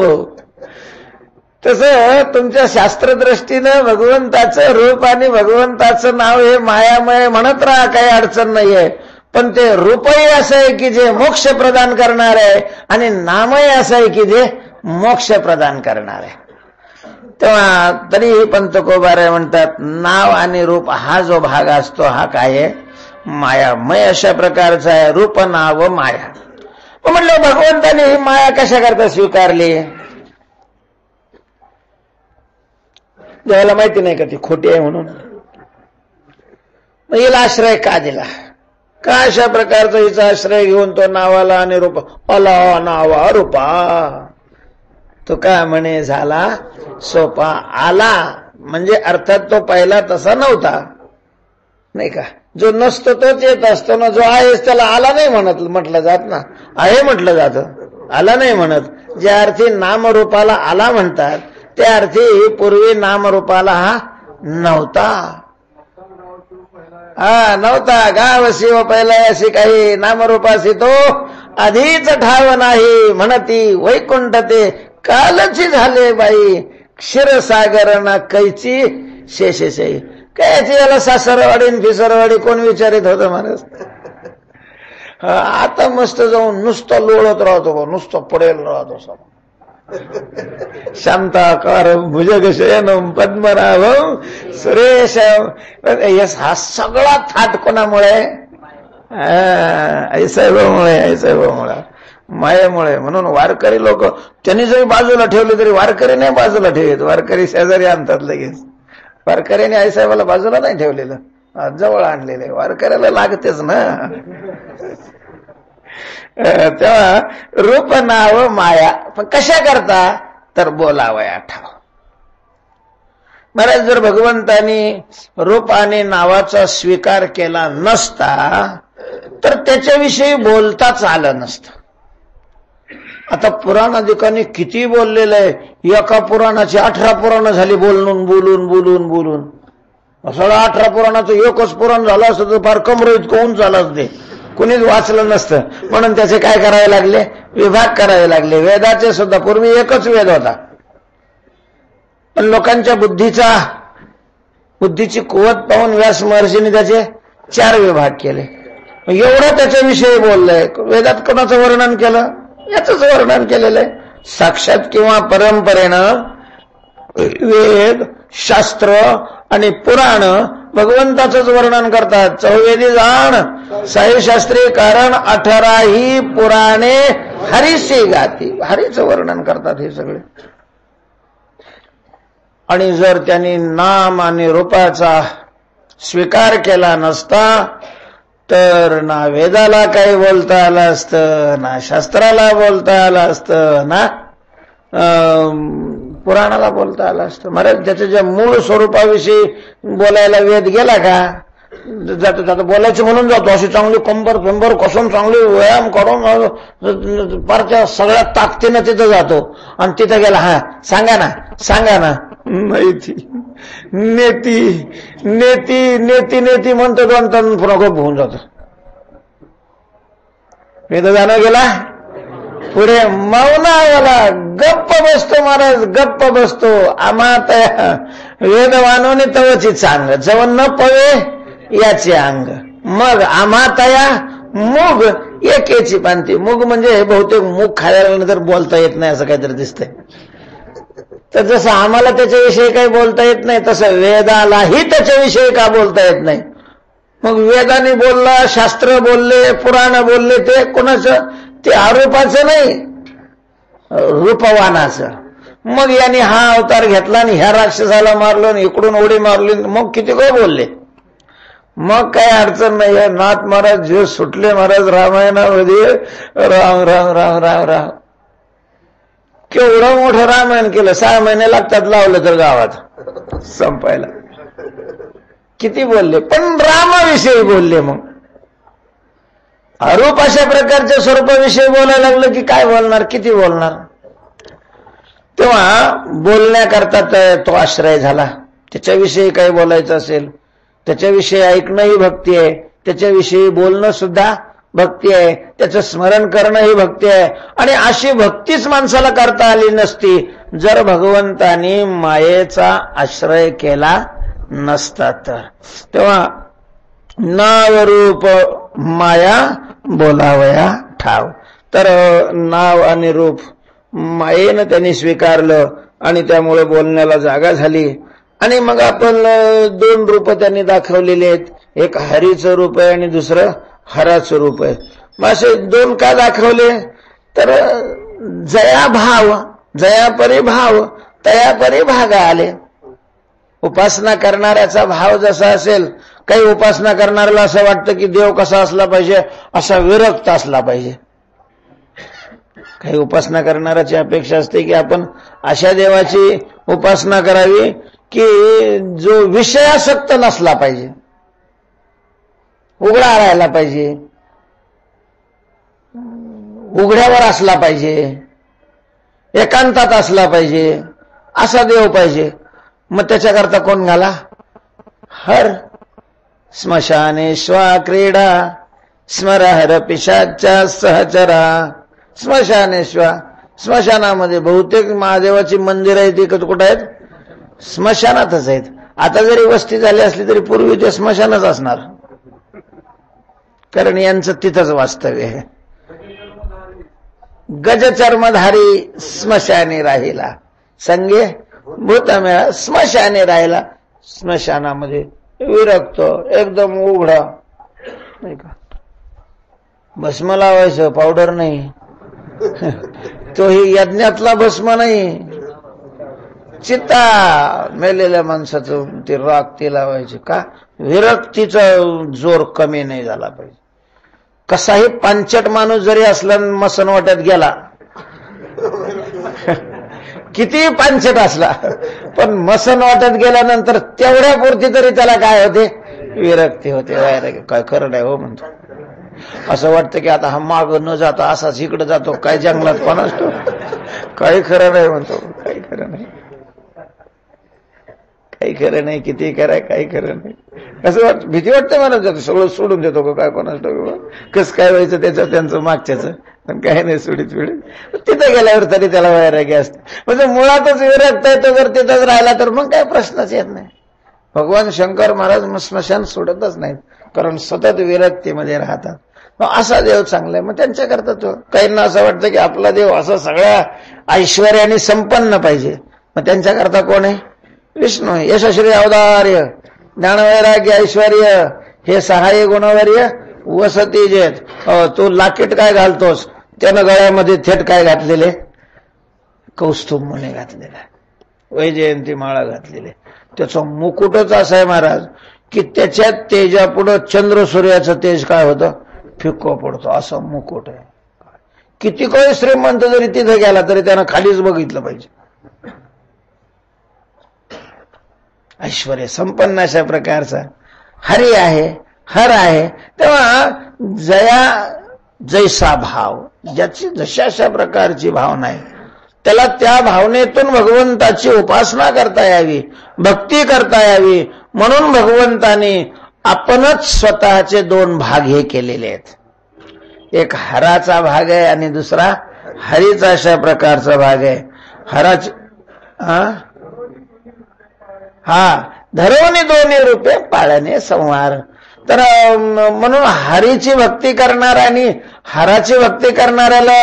तसं तुमच्या शास्त्रदृष्टीनं भगवंताचं रूप आणि भगवंताचं नाव हे मायामय म्हणत राहा, काही अडचण नाहीये. पण ते रूपही असं आहे की जे मोक्ष प्रदान करणार आहे आणि नामही असं आहे की जे मोक्ष प्रदान करणार आहे. तेव्हा तरीही पंत तुकोबाराय म्हणतात, नाव आणि रूप हा जो भाग असतो हा काय आहे? मायामय अशा प्रकारचा आहे. रूप, नाव, माया. पण म्हटलं भगवंताने ही माया कशा करता स्वीकारली? देवाला माहिती नाही का ती खोटी आहे म्हणून? मग हिला आश्रय का दिला? का अशा प्रकारचा हिचा आश्रय घेऊन तो नावाला आणि रूप, अला नावा रूपा, तो का म्हणे झाला सोपा. आला म्हणजे अर्थात तो पहिला तसा नव्हता, नाही का? जो नसतो तोच येत असतो ना. जो आहेस त्याला आला नाही म्हटलं जात ना, आहे म्हटलं जातं, आला नाही म्हणत. ज्या अर्थी नामरूपाला आला म्हणतात त्या अर्थी पूर्वी नामरूपाला हा नव्हता. नव्हता. गावसी व पहिला अशी काही नामरूपासी तो आधीच ठाव नाही, म्हणती वैकुंठ ते कालची झाले बाई, क्षीरसागर ना कैची शेषशाही. कायची याला सासरवाडी फिसरवाडी कोण विचारित होतं महाराज? आता मस्त जाऊन नुसतं लोळत राहतो, नुसतं पडेल राहतो. शांताकार भुजगशयनम पद्मनाभम सुरेश. हा सगळा थाट कोणामुळे? ऐसाहेबामुळे, ऐसाहेबामुळे, मायेमुळे. म्हणून वारकरी लोक त्यांनी जरी बाजूला ठेवले तरी वारकरी नाही बाजूला ठेवत, वारकरी शेजारी आणतात लगेच. वारकऱ्याने आईसाहेबाला बाजूला नाही ठेवलेलं, जवळ आणलेले. वारकऱ्याला लागतेच ना. तेव्हा रूप, नाव, माया. पण कशा करता? तर बोलावया ठाव. महाराज जर भगवंतानी रूप आणि नावाचा स्वीकार केला नसता तर त्याच्याविषयी बोलताच आलं नसतं. आता पुराणाधिकांनी किती बोललेलं आहे. एका पुराणाची 18 पुराणं झाली बोलून बोलून बोलून बोलून. सगळं 18 पुराणाचं एकच पुराण झालं असतं तर फार कमर इतकं उंच झालं ते कुणीच वाचलं नसतं. म्हणून त्याचे काय करावे लागले? विभाग करावे लागले. वेदाचे सुद्धा पूर्वी एकच वेद होता, पण लोकांच्या बुद्धीची कुवत पाहून व्यास महर्षीने त्याचे 4 विभाग केले. एवढं त्याच्याविषयी बोललंय. वेदात कोणाचं वर्णन केलं? याच वर्णन केलेलं आहे. साक्षात किंवा परंपरेनं वेद, शास्त्र आणि पुराण भगवंताचंच वर्णन करतात. चौवेदी जाण साईशास्त्री कारण 18 ही पुराणे हरीशी गाती. हरीचं वर्णन करतात हे सगळे. आणि जर त्यांनी नाम आणि रूपाचा स्वीकार केला नसता तर ना वेदाला काही बोलता आलं असतं, ना शास्त्राला बोलता आलं असतं, ना पुराणाला बोलता आलं असतं. महाराज त्याच्या ज्या मूळ स्वरूपाविषयी बोलायला वेद गेला का? जातो जातो बोलायचं म्हणून जातो. अशी चांगली कंबर कसून चांगली व्यायाम करून पारच्या सगळ्या ताकदीनं तिथं जातो. आणि तिथं गेला, हा सांगा ना माहिती नेती नेती नेती नेती म्हणतो. 2 तास पुन्हा गप्प होऊन जातो. वेद जाणं गेला पुढे मौनावाला गप्प बसतो. महाराज गप्प बसतो. आम्हात वेद वानवणे तवची चांग, जव न पवे याचे अंग. मग आम्हातया मूग एकेची पांती. मूग म्हणजे बहुतेक मूग खायला तर बोलता येत नाही असं काहीतरी दिसतंय. तर जसं आम्हाला त्याच्याविषयी काही बोलता येत नाही तसं वेदालाही त्याच्याविषयी का बोलता येत नाही. मग वेदाने बोलला, शास्त्र बोलले, पुराण बोलले, ते कोणाचं? ते आरोपाचं नाही, रूपवानाचं. मग यांनी हा अवतार घेतला आणि ह्या राक्षसाला मारलं आणि इकडून उडी मारली, मग किती काय बोलले. मग काही अडचण नाही. नाथ महाराज जीव सुटले महाराज रामायणामध्ये. राम राम राम राम राम केवढं मोठं रामायण केलं. 6 महिने लागतात लावलं तर गावात संपायला. किती बोलले, पण रामाविषयी बोलले. मग अरूप अशा प्रकारच्या स्वरूपाविषयी बोलायला लागलं की काय बोलणार, किती बोलणार. तेव्हा बोलण्याकरता तो आश्रय झाला. त्याच्याविषयी काही बोलायचं असेल, त्याच्याविषयी ऐकणंही भक्ती आहे, त्याच्याविषयी बोलणं सुद्धा भक्ती आहे, त्याचं स्मरण करणं ही भक्ती आहे. आणि अशी भक्तीच माणसाला करता आली नसती जर भगवंतानी मायेचा आश्रय केला नसता तर. तेव्हा नाव रूप माया बोलावया ठाव. तर नाव आणि रूप मायेनं त्यांनी स्वीकारलं आणि त्यामुळे बोलण्याला जागा झाली. आणि मग आपण 2 रूप त्यांनी दाखवलेले आहेत. एक हरीचं रूप आहे आणि दुसरं हराचं रूप आहे. मग असे 2 का दाखवले तर जयाभाव जयापरी भाव तयापरी भागा आले. उपासना करणाऱ्याचा भाव जसा असेल, काही उपासना करणाऱ्याला असं वाटतं की देव कसा असला पाहिजे, असा विरक्त असला पाहिजे. काही उपासना करणाऱ्याची अपेक्षा असते की आपण अशा देवाची उपासना करावी की जो विषयासक्त नसला पाहिजे, उघडा राहायला पाहिजे, उघड्यावर असला पाहिजे, एकांतात असला पाहिजे, असा देव पाहिजे. मग त्याच्याकरता कोण घाला? हर. स्मशानेश्वा क्रीडा स्मरहर पिशाच्या सहचरा. स्मशानेश्वा, स्मशानामध्ये बहुतेक महादेवाची मंदिर आहे ती कुठं आहेत? स्मशानातच आहेत. आता जरी वस्ती झाली असली तरी पूर्वी ते स्मशानच असणार, कारण यांचं तिथंच वास्तव्य आहे. गजचर्मधारी स्मशाने राहिला, संगे भूतमेळा स्मशाने राहिला. स्मशानामध्ये विरक्त, एकदम उघडा, नाही का. भस्म लावायचं, पावडर नाही. तोही यज्ञातला भस्म नाही, चित्ता मेलेल्या माणसाचं ते राख ते लावायचे. का? विरक्तीचा जोर कमी नाही झाला पाहिजे. कसाही पांचट माणूस जरी असला मसनवाट्यात गेला, किती पांचट असला, पण मसनवाट्यात गेल्यानंतर तेवढ्या पुरती तरी त्याला काय होते? विरक्ती होते. काय खरं नाही हो म्हणतो. असं वाटतं की आता हा माग न जाता असाच इकडे जातो, काय जंगलात पण असतो, काही खरं नाही म्हणतो. काही खरं नाही, काही खरं नाही, किती कराय काही खरं नाही. असं वाटत, भीती वाटते मला. जातो सगळं सोडून देतो का काय, कोणाचं कसं काय व्हायचं त्याचं त्यांचं मागच्याच, पण काही नाही सोडीत वेळीत. तिथं गेल्यावर तरी त्याला वैराग्य असते. म्हणजे मुळातच विरक्त आहे तो जर तिथंच राहिला तर मग काय प्रश्नच येत नाही. भगवान शंकर महाराज स्मशान सोडतच नाहीत, कारण सतत विरक्तीमध्ये राहतात. मग असा देव चांगला आहे. मग त्यांच्याकरता तो, काहींना असं वाटतं की आपला देव असं सगळ्या ऐश्वर्याने संपन्न पाहिजे. मग त्यांच्याकरता कोण आहे? विष्णू. यशश्री औदार्य ज्ञानवैराग्य ऐश्वर्य हे सहाय्य गुणवर्य वसती जेत. तू लाकीट काय घालतोस? त्यानं गळ्यामध्ये थेट काय घातलेले? कौस्तुभ मुने घातलेला, वैजयंती माळा घातलेले. त्याचा मुकुटच असा आहे महाराज की त्याच्यात तेजापुढं चंद्र सूर्याचं तेज काय होतं? फिक्को पडतो. असं मुकुट आहे. किती काही श्रीमंत जरी तिथे गेला तरी त्यानं खालीच बघितलं पाहिजे. ऐश्वर्य संपन्न अशा प्रकारचा हरी आहे, हर आहे. तेव्हा जैसा भाव, ज्याची जशाशा प्रकारची भावना आहे त्याला त्या भावनेतून भगवंताची उपासना करता यावी, भक्ती करता यावी. म्हणून भगवंताने आपणच स्वतःचे 2 भाग हे केलेले आहेत. एक हराचा भाग आहे आणि दुसरा हरीचा अशा प्रकारचा भाग आहे. हराच धरवणे 2 रूपे पाळणे संवार. तर म्हणून हरीची भक्ती करणार आणि हराची भक्ती करणाऱ्याला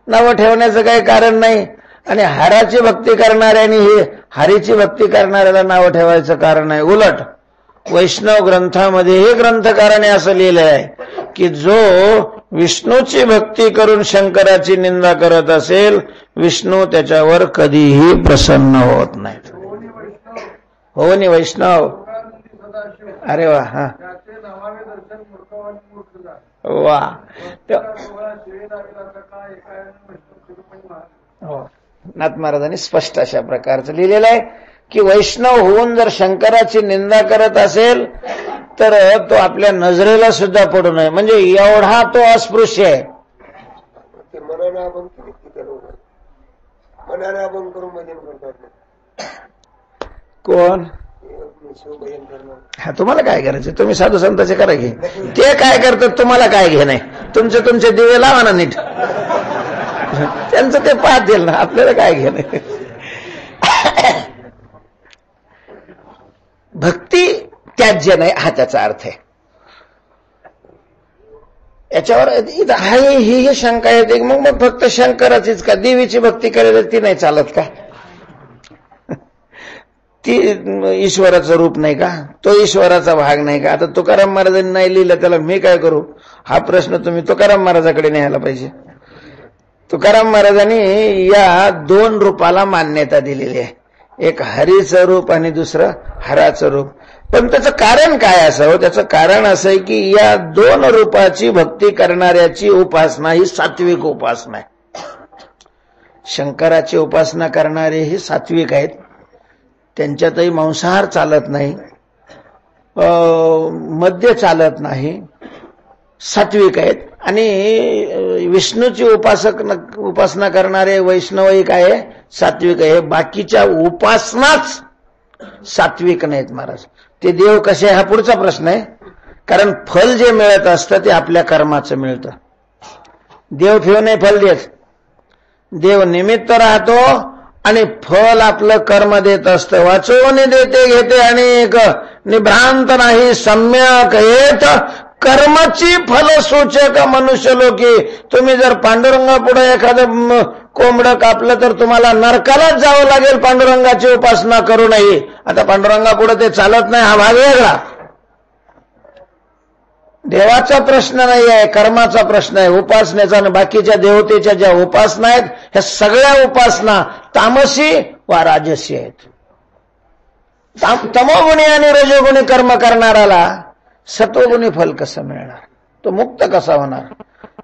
नाव ठेवण्याचं काही कारण नाही, आणि हराची भक्ती करणाऱ्याने ही हरीची भक्ती करणाऱ्याला नाव ठेवायचं कारण नाही. उलट वैष्णव ग्रंथामध्ये हे ग्रंथकाराने असं लिहिलं आहे की जो विष्णूची भक्ती करून शंकराची निंदा करत असेल, विष्णू त्याच्यावर कधीही प्रसन्न होत नाहीत. हो नि वैष्णव. अरे वा. हा वा. हो, नाथ महाराजांनी स्पष्ट अशा प्रकारचं लिहिलेलं आहे की वैष्णव होऊन जर शंकराची निंदा करत असेल तर तो आपल्या नजरेला सुद्धा पडू नये. म्हणजे एवढा तो अस्पृश्य आहे. कोण? हा, तुम्हाला काय करायचं? तुम्ही साधू संतांचे करा घे. ते काय करतात तुम्हाला काय घे नाही. तुमचे दिवे लावा ना नीट. त्यांचं ते पाहतील ना, आपल्याला काय घे नाही. भक्ती त्याज्य नाही हा त्याचा अर्थ आहे. याच्यावर ही शंका येते मग फक्त शंकराचीच का देवीची भक्ती करायला ती नाही चालत का? ती ईश्वराचं रूप नाही का? तो ईश्वराचा भाग नाही का? आता तुकाराम महाराजांनी नाही लिहिलं त्याला मी काय करू? हा प्रश्न तुम्ही तुकाराम महाराजाकडे न्यायला पाहिजे. तुकाराम महाराजांनी या दोन रूपाला मान्यता दिलेली आहे. एक हरीचं रूप आणि दुसरं हराचं रूप. पण त्याचं कारण काय असावं? त्याचं कारण असं आहे की या दोन रूपाची भक्ती करणाऱ्याची उपासना ही सात्विक उपासना आहे. शंकराची उपासना करणारे ही सात्विक आहेत. त्यांच्यातही मांसाहार चालत नाही, मद्य चालत नाही, सात्विक आहेत. आणि विष्णूची उपासना करणारे वैष्णवही काय आहे? सात्विक आहे. बाकीच्या उपासनाच सात्विक नाहीत महाराज. ते देव कसे हा पुढचा प्रश्न आहे. कारण फल जे मिळत असतं ते आपल्या कर्माचं मिळतं. देव ठेव नाही फल देत. देव निमित्त राहतो आणि फल आपलं कर्म देत असतं. वाचवून देते घेते अनेक निभ्रांत नाही सम्यक येत कर्मची फलसूचक मनुष्य लोकी. तुम्ही जर पांडुरंगा पुढे एखादं कोंबडं कापलं तर तुम्हाला नरकालाच जावं लागेल पांडुरंगाची उपासना करू नये. आता पांडुरंगा पुढे ते चालत नाही हा भाग वेगळा. देवाचा प्रश्न नाही आहे, कर्माचा प्रश्न आहे, उपासनेचा. आणि बाकीच्या देवतेच्या ज्या उपासना आहेत ह्या सगळ्या उपासना तामसी वा राजसी आहेत. तमोगुणी आणि रजोगुणी कर्म करणाराला सत्वगुणी फल कसं मिळणार? तो मुक्त कसा होणार?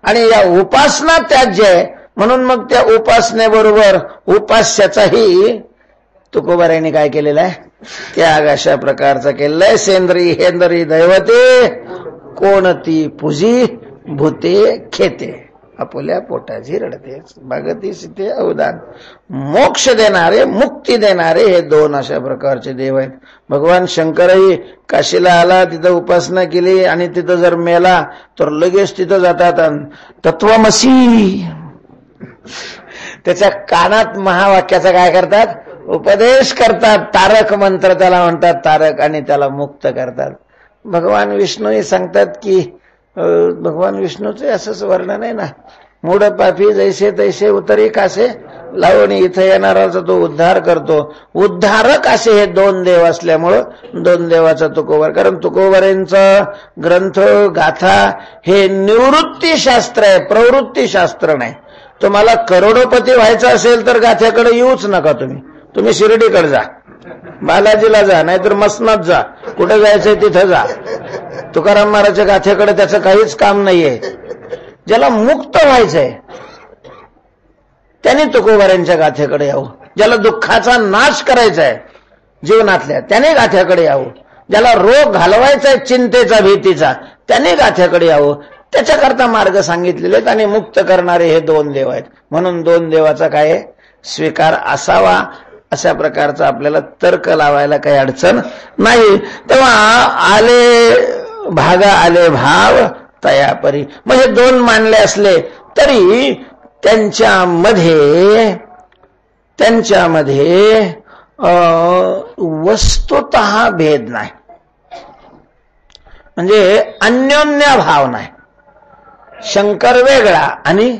आणि या उपासना त्याज्य आहे. म्हणून मग त्या उपासनेबरोबर उपास्याचाही तुकोबारायांनी काय केलेला आहे? त्याग अशा प्रकारचा केलेला आहे. सेंद्री हेंद्री दैवते कोणती पूजी भूते खेते आपुल्या पोटाची रडते भगती सीते अवदान. मोक्ष देणारे मुक्ती देणारे हे दोन अशा प्रकारचे देव आहेत. भगवान शंकरही काशीला आला, तिथं उपासना केली आणि तिथं जर मेला तर लगेच तिथं जातात तत्वमसी. त्याच्या कानात महावाक्याचा काय करतात? उपदेश करतात. तारक मंत्र त्याला म्हणतात तारक. आणि त्याला मुक्त करतात. भगवान विष्णूही सांगतात की भगवान विष्णूचे असंच वर्णन आहे ना, मूढ पापी जैसे तैसे उतरी कासे लावून इथं येणाराचा तो उद्धार करतो. उद्धारक असे हे दोन देव असल्यामुळं दोन देवाचा तुकोबार. कारण तुकोबारांचा ग्रंथ गाथा हे निवृत्तीशास्त्र आहे, प्रवृत्तीशास्त्र नाही. तुम्हाला करोडोपती व्हायचं असेल तर गाथ्याकडे येऊच नका. तुम्ही शिर्डीकडे जा, बालाजीला जा, नाहीतर मसनात जा, कुठे जायचंय तिथं जा. तुकाराम महाराजच्या गाथ्याकडे त्याचं काहीच काम नाहीये. ज्याला मुक्त व्हायचंय त्याने तुकोबारांच्या गाथ्याकडे यावं. ज्याला दुःखाचा नाश करायचा आहे जीवनातल्या त्याने गाथ्याकडे यावं. ज्याला रोग घालवायचा आहे चिंतेचा भीतीचा त्याने गाथ्याकडे यावं. त्याच्याकरता मार्ग सांगितलेले आहेत. आणि मुक्त करणारे हे दोन देव आहेत. म्हणून दोन देवाचा काय स्वीकार असावा अशा प्रकारचा आपल्याला तर्क लावायला काही अडचण नाही. तेव्हा आले भागा आले भाव तयापरी. म्हणजे दोन मानले असले तरी त्यांच्यामध्ये वस्तुतः भेद नाही. म्हणजे अन्योन्य भाव नाही. शंकर वेगळा आणि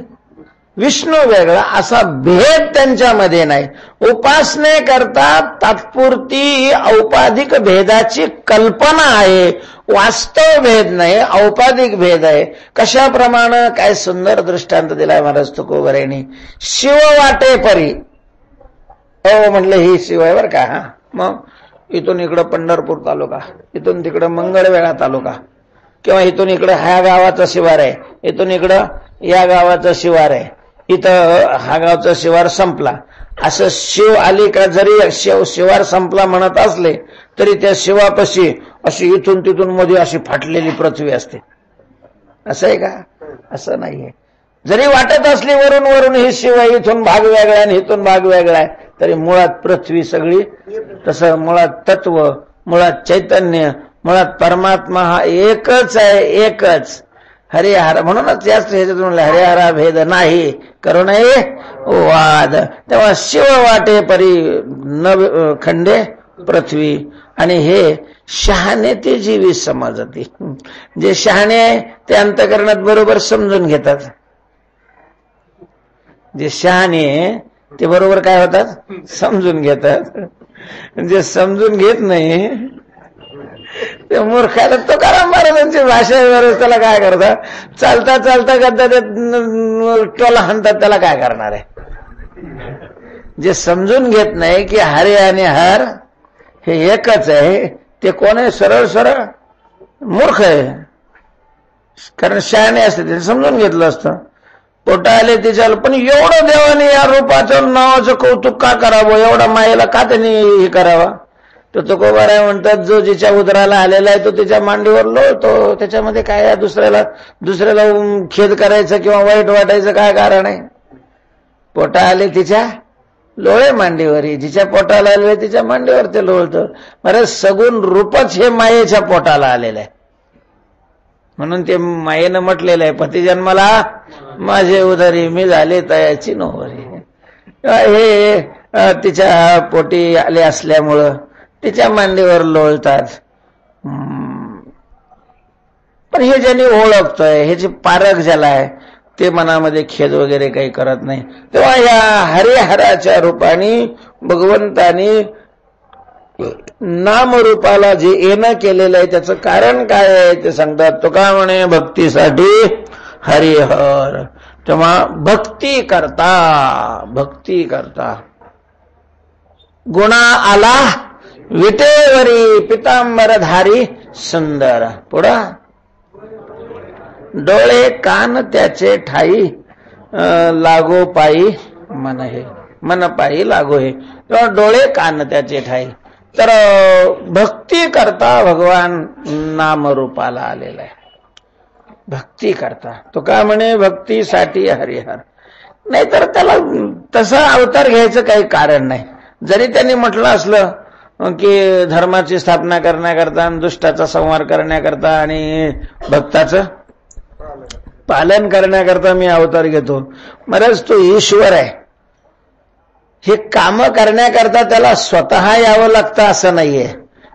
विष्णू वेगळा असा भेद त्यांच्यामध्ये नाही. उपासनेकरता तात्पुरती औपाधिक भेदाची कल्पना आहे, वास्तव भेद नाही, औपाधिक भेद आहे. कशाप्रमाणे काय सुंदर दृष्टांत दिलाय महाराज तुकोबर यांनी. शिव वाटे परी म्हटलं ही शिव आहे बरं का. हा मग इथून इकडं पंढरपूर तालुका, इथून तिकडं मंगळवेढा तालुका, किंवा इथून इकडं ह्या गावाचा शिवार आहे, इथून इकडं या गावाचं शिवार आहे, इथं हा गावचा शिवार संपला, असं शिव आली का जरी शिवार संपला म्हणत असले तरी त्या शिवापाशी अशी इथून तिथून मध्ये अशी फाटलेली पृथ्वी असते. असं आहे का? असं नाहीये. जरी वाटत असली वरून वरून ही शिव आहे, इथून भाग वेगळा आणि इथून भाग वेगळा आहे, तरी मुळात पृथ्वी सगळी. तसं मुळात तत्व, मुळात चैतन्य, मुळात परमात्मा हा एकच आहे, एकच. हरिहर म्हणूनच जास्त ह्याच्यातून हरिहरा भेद नाही करू नये वाद. तेव्हा शिव वाटे परी न खंडे पृथ्वी. आणि हे शहाणे ते जीवी समजते. जे शहाणे आहे ते अंतकरणात बरोबर समजून घेतात. जे शहाणे ते बरोबर काय होतात? समजून घेतात. जे समजून घेत नाही ते मूर्खाला तुकाराम महाराजांची भाषा बरोबर त्याला काय करतात? चालता चालता करता ते टोला हाणतात, त्याला काय करणार आहे? जे समजून घेत नाही की हरे आणि हर हे एकच आहे, ते कोण आहे? सरळ सरळ मूर्ख आहे. कारण शहाणे असते ते समजून घेतलं असतं. पोटा आले तिच्या, पण एवढं देवाने या रूपाचं नावाचं कौतुक का करावं? एवढा मायेला का त्यांनी हे करावा? तो तुकोबाराय म्हणतात, जो जिच्या उदराला आलेला आहे तो तिच्या मांडीवर लोळतो. त्याच्यामध्ये काय दुसऱ्याला खेद करायचं किंवा वाईट वाटायचं काय कारण आहे? पोटा आले तिच्या लोळे मांडीवरी, जिच्या पोटाला आले तिच्या मांडीवर ते लोळतं. बरं, सगुण रूपच हे मायेच्या पोटाला आलेलं आहे. म्हणून ते मायेनं म्हटलेलं आहे, पती जन्माला माझे उदरी मी झाले तयाची नोहरी. हे तिच्या पोटी आले असल्यामुळं तिच्या मांडीवर लोळतात. पण हे ज्यांनी ओळखतोय, ह्याची पारख ज्याला आहे, ते मनामध्ये खेद वगैरे काही करत नाही. तेव्हा या हरिहराच्या रूपाने भगवंतानी नामरूपाला जे येणं केलेलं आहे त्याचं कारण काय आहे ते सांगतात. तो का म्हणे? भक्तीसाठी हरिहर. तेव्हा भक्ती करता गुणा आला विटेवरी पितांबरधारी सुंदर. पुढं डोळे कान त्याचे ठाई लागो पायी मन हे, मन पायी लागो हे. तेव्हा डोळे कान त्याचे ठाई. तर भक्ती करता भगवान नामरूपाला आलेला आहे. भक्ती करता तो का म्हणे? भक्तीसाठी हरिहर. नाहीतर त्याला तसा अवतार घ्यायचं काही कारण नाही. जरी त्यांनी म्हटलं असलं की धर्माची स्थापना करण्याकरता, दुष्टाचा संहार करण्याकरता आणि भक्ताचं पालन करण्याकरता मी अवतार घेतो, बरंच तो ईश्वर आहे. हे काम करण्याकरता त्याला स्वतः यावं लागतं असं नाहीये.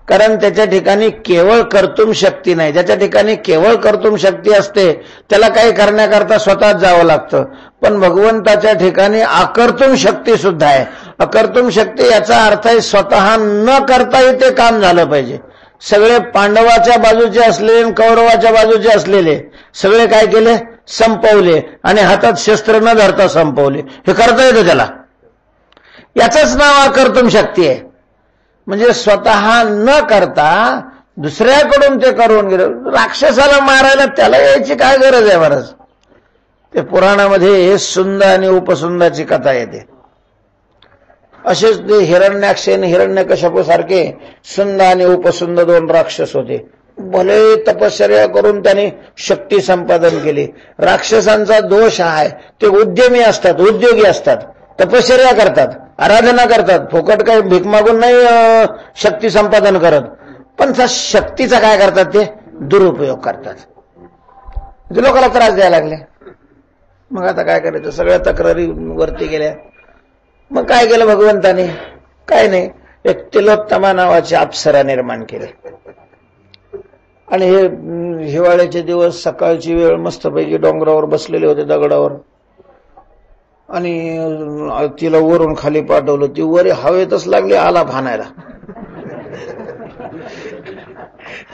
कारण त्याच्या ठिकाणी केवळ कर्तुम शक्ती नाही. ज्याच्या ठिकाणी केवळ कर्तुम शक्ती असते त्याला काही करण्याकरता स्वतःच जावं लागतं. पण भगवंताच्या ठिकाणी अकर्तुम शक्ती सुद्धा आहे. अकर्तुम शक्ती याचा अर्थ आहे स्वतः न करताही ते काम झालं पाहिजे. सगळे पांडवाच्या बाजूचे असलेले आणि कौरवाच्या बाजूचे असलेले सगळे काय केले? संपवले आणि हातात शस्त्र न धरता संपवले. हे करता येतं त्याला. याचंच नाव अकर्तुम शक्ती आहे. म्हणजे स्वतः न करता दुसऱ्याकडून ते करून गेलं. राक्षसाला मारायला त्याला यायची काय गरज आहे? बरंच ते पुराणामध्ये सुंद आणि उपसुंदाची कथा येते. असेच ते हिरण्याक्ष आणि हिरण्यकश्यपू सारखे सुंद आणि उपसुंद दोन राक्षस होते. भले तपश्चर्या करून त्यांनी शक्ती संपादन केली. राक्षसांचा दोष हा आहे, ते उद्यमी असतात, उद्योगी असतात, तपश्चर्या करतात, आराधना करतात. फुकट काही भीक मागून नाही शक्ती संपादन करत, पण त्या शक्तीचा काय करतात? ते दुरुपयोग करतात. ते लोकांना त्रास द्यायला लागले. मग आता काय करायचं? सगळ्या तक्रारी वरती गेल्या. मग काय केलं भगवंताने? काय नाही, एक तिलोत्तमा नावाची अप्सरा निर्माण केली. आणि हे हिवाळ्याचे दिवस, सकाळची वेळ, मस्तपैकी डोंगरावर बसलेले होते दगडावर. आणि तिला वरून खाली पाठवलं. ती वर हवेतच लागली आला फानायला.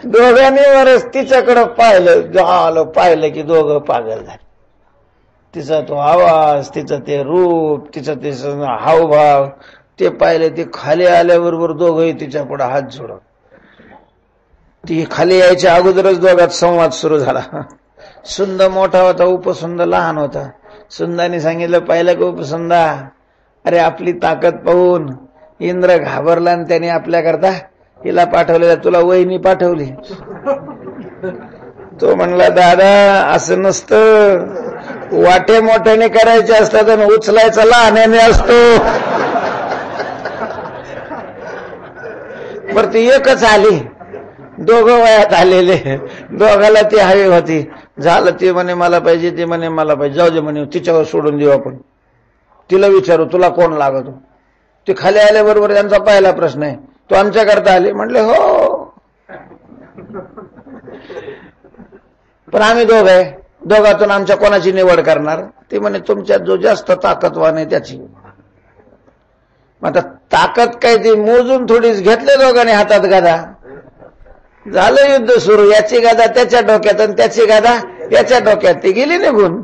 दोघांनी वरच तिच्याकडं पाहिलं की दोघं पागल झाले. तिचा तो आवाज, तिचं ते रूप, तिचं ते हावभाव ते पाहिले. ते खाली आल्याबरोबर दोघंही तिच्या पुढे हात जोडत. ती खाली यायच्या अगोदरच दोघात संवाद सुरू झाला. सुंद मोठा होता, उपसुंद लहान होता. सुंदाने सांगितलं, पाहिलं का उपसुंदा, अरे आपली ताकद पाहून इंद्र घाबरला आणि त्याने आपल्याकरता हिला पाठवलेला, तुला वहिनी पाठवली. तो म्हणला, दादा असं नसतं, वाटे मोठ्याने करायचे असतात आणि उचलायचा लहान्याने असतो. बरं ती एकच आली, दोघं वयात आलेले, दोघाला ती हवी होती. झालं, ते म्हणे मला पाहिजे, ते म्हणे मला पाहिजे, जाऊ दे म्हणे तिच्यावर सोडून देऊ आपण. तिला विचारू तुला कोण लागतो. ती खाली आल्याबरोबर त्यांचा पहिला प्रश्न आहे, तू आमच्याकरता आली? म्हटले हो. पण आम्ही दोघ आहे, दोघातून आमच्या कोणाची निवड करणार? ती म्हणे तुमच्यात जो जास्त ताकदवान आहे त्याची. आता ताकद काय ती मोजून थोडीच घेतले दोघांनी हातात गदा. झालं युद्ध सुरू. याची गादा त्याच्या डोक्यात आणि त्याची गादा याच्या डोक्यात. ती गेली निघून.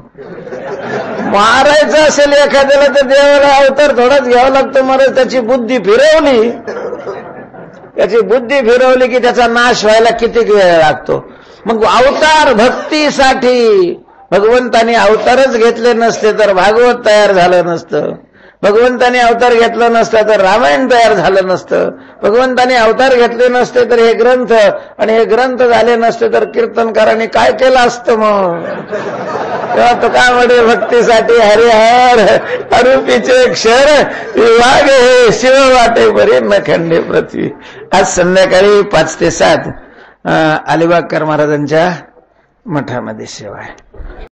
मारायचं असेल एखाद्याला तर देवाला अवतार थोडाच घ्यावा लागतो. महाराज त्याची बुद्धी फिरवली, त्याची बुद्धी फिरवली की त्याचा नाश व्हायला किती वेळ लागतो. मग अवतार भक्तीसाठी भगवंतानी अवतारच घेतले नसते तर भागवत तयार झालं नसतं. भगवंतानी अवतार घेतला नसता तर रामायण तयार झालं नसतं. भगवंतानी अवतार घेतले नसते तर हे ग्रंथ, आणि हे ग्रंथ झाले नसते तर कीर्तनकारांनी काय केलं असतं मग? तेव्हा तो काय म्हणे, भक्तीसाठी हरिहर अरूपीचे क्षर विभाग हे शिव वाटे बरे न खंडे पृथ्वी. आज संध्याकाळी 5 ते 7 अलिबागकर महाराजांच्या मठामध्ये सेवा आहे.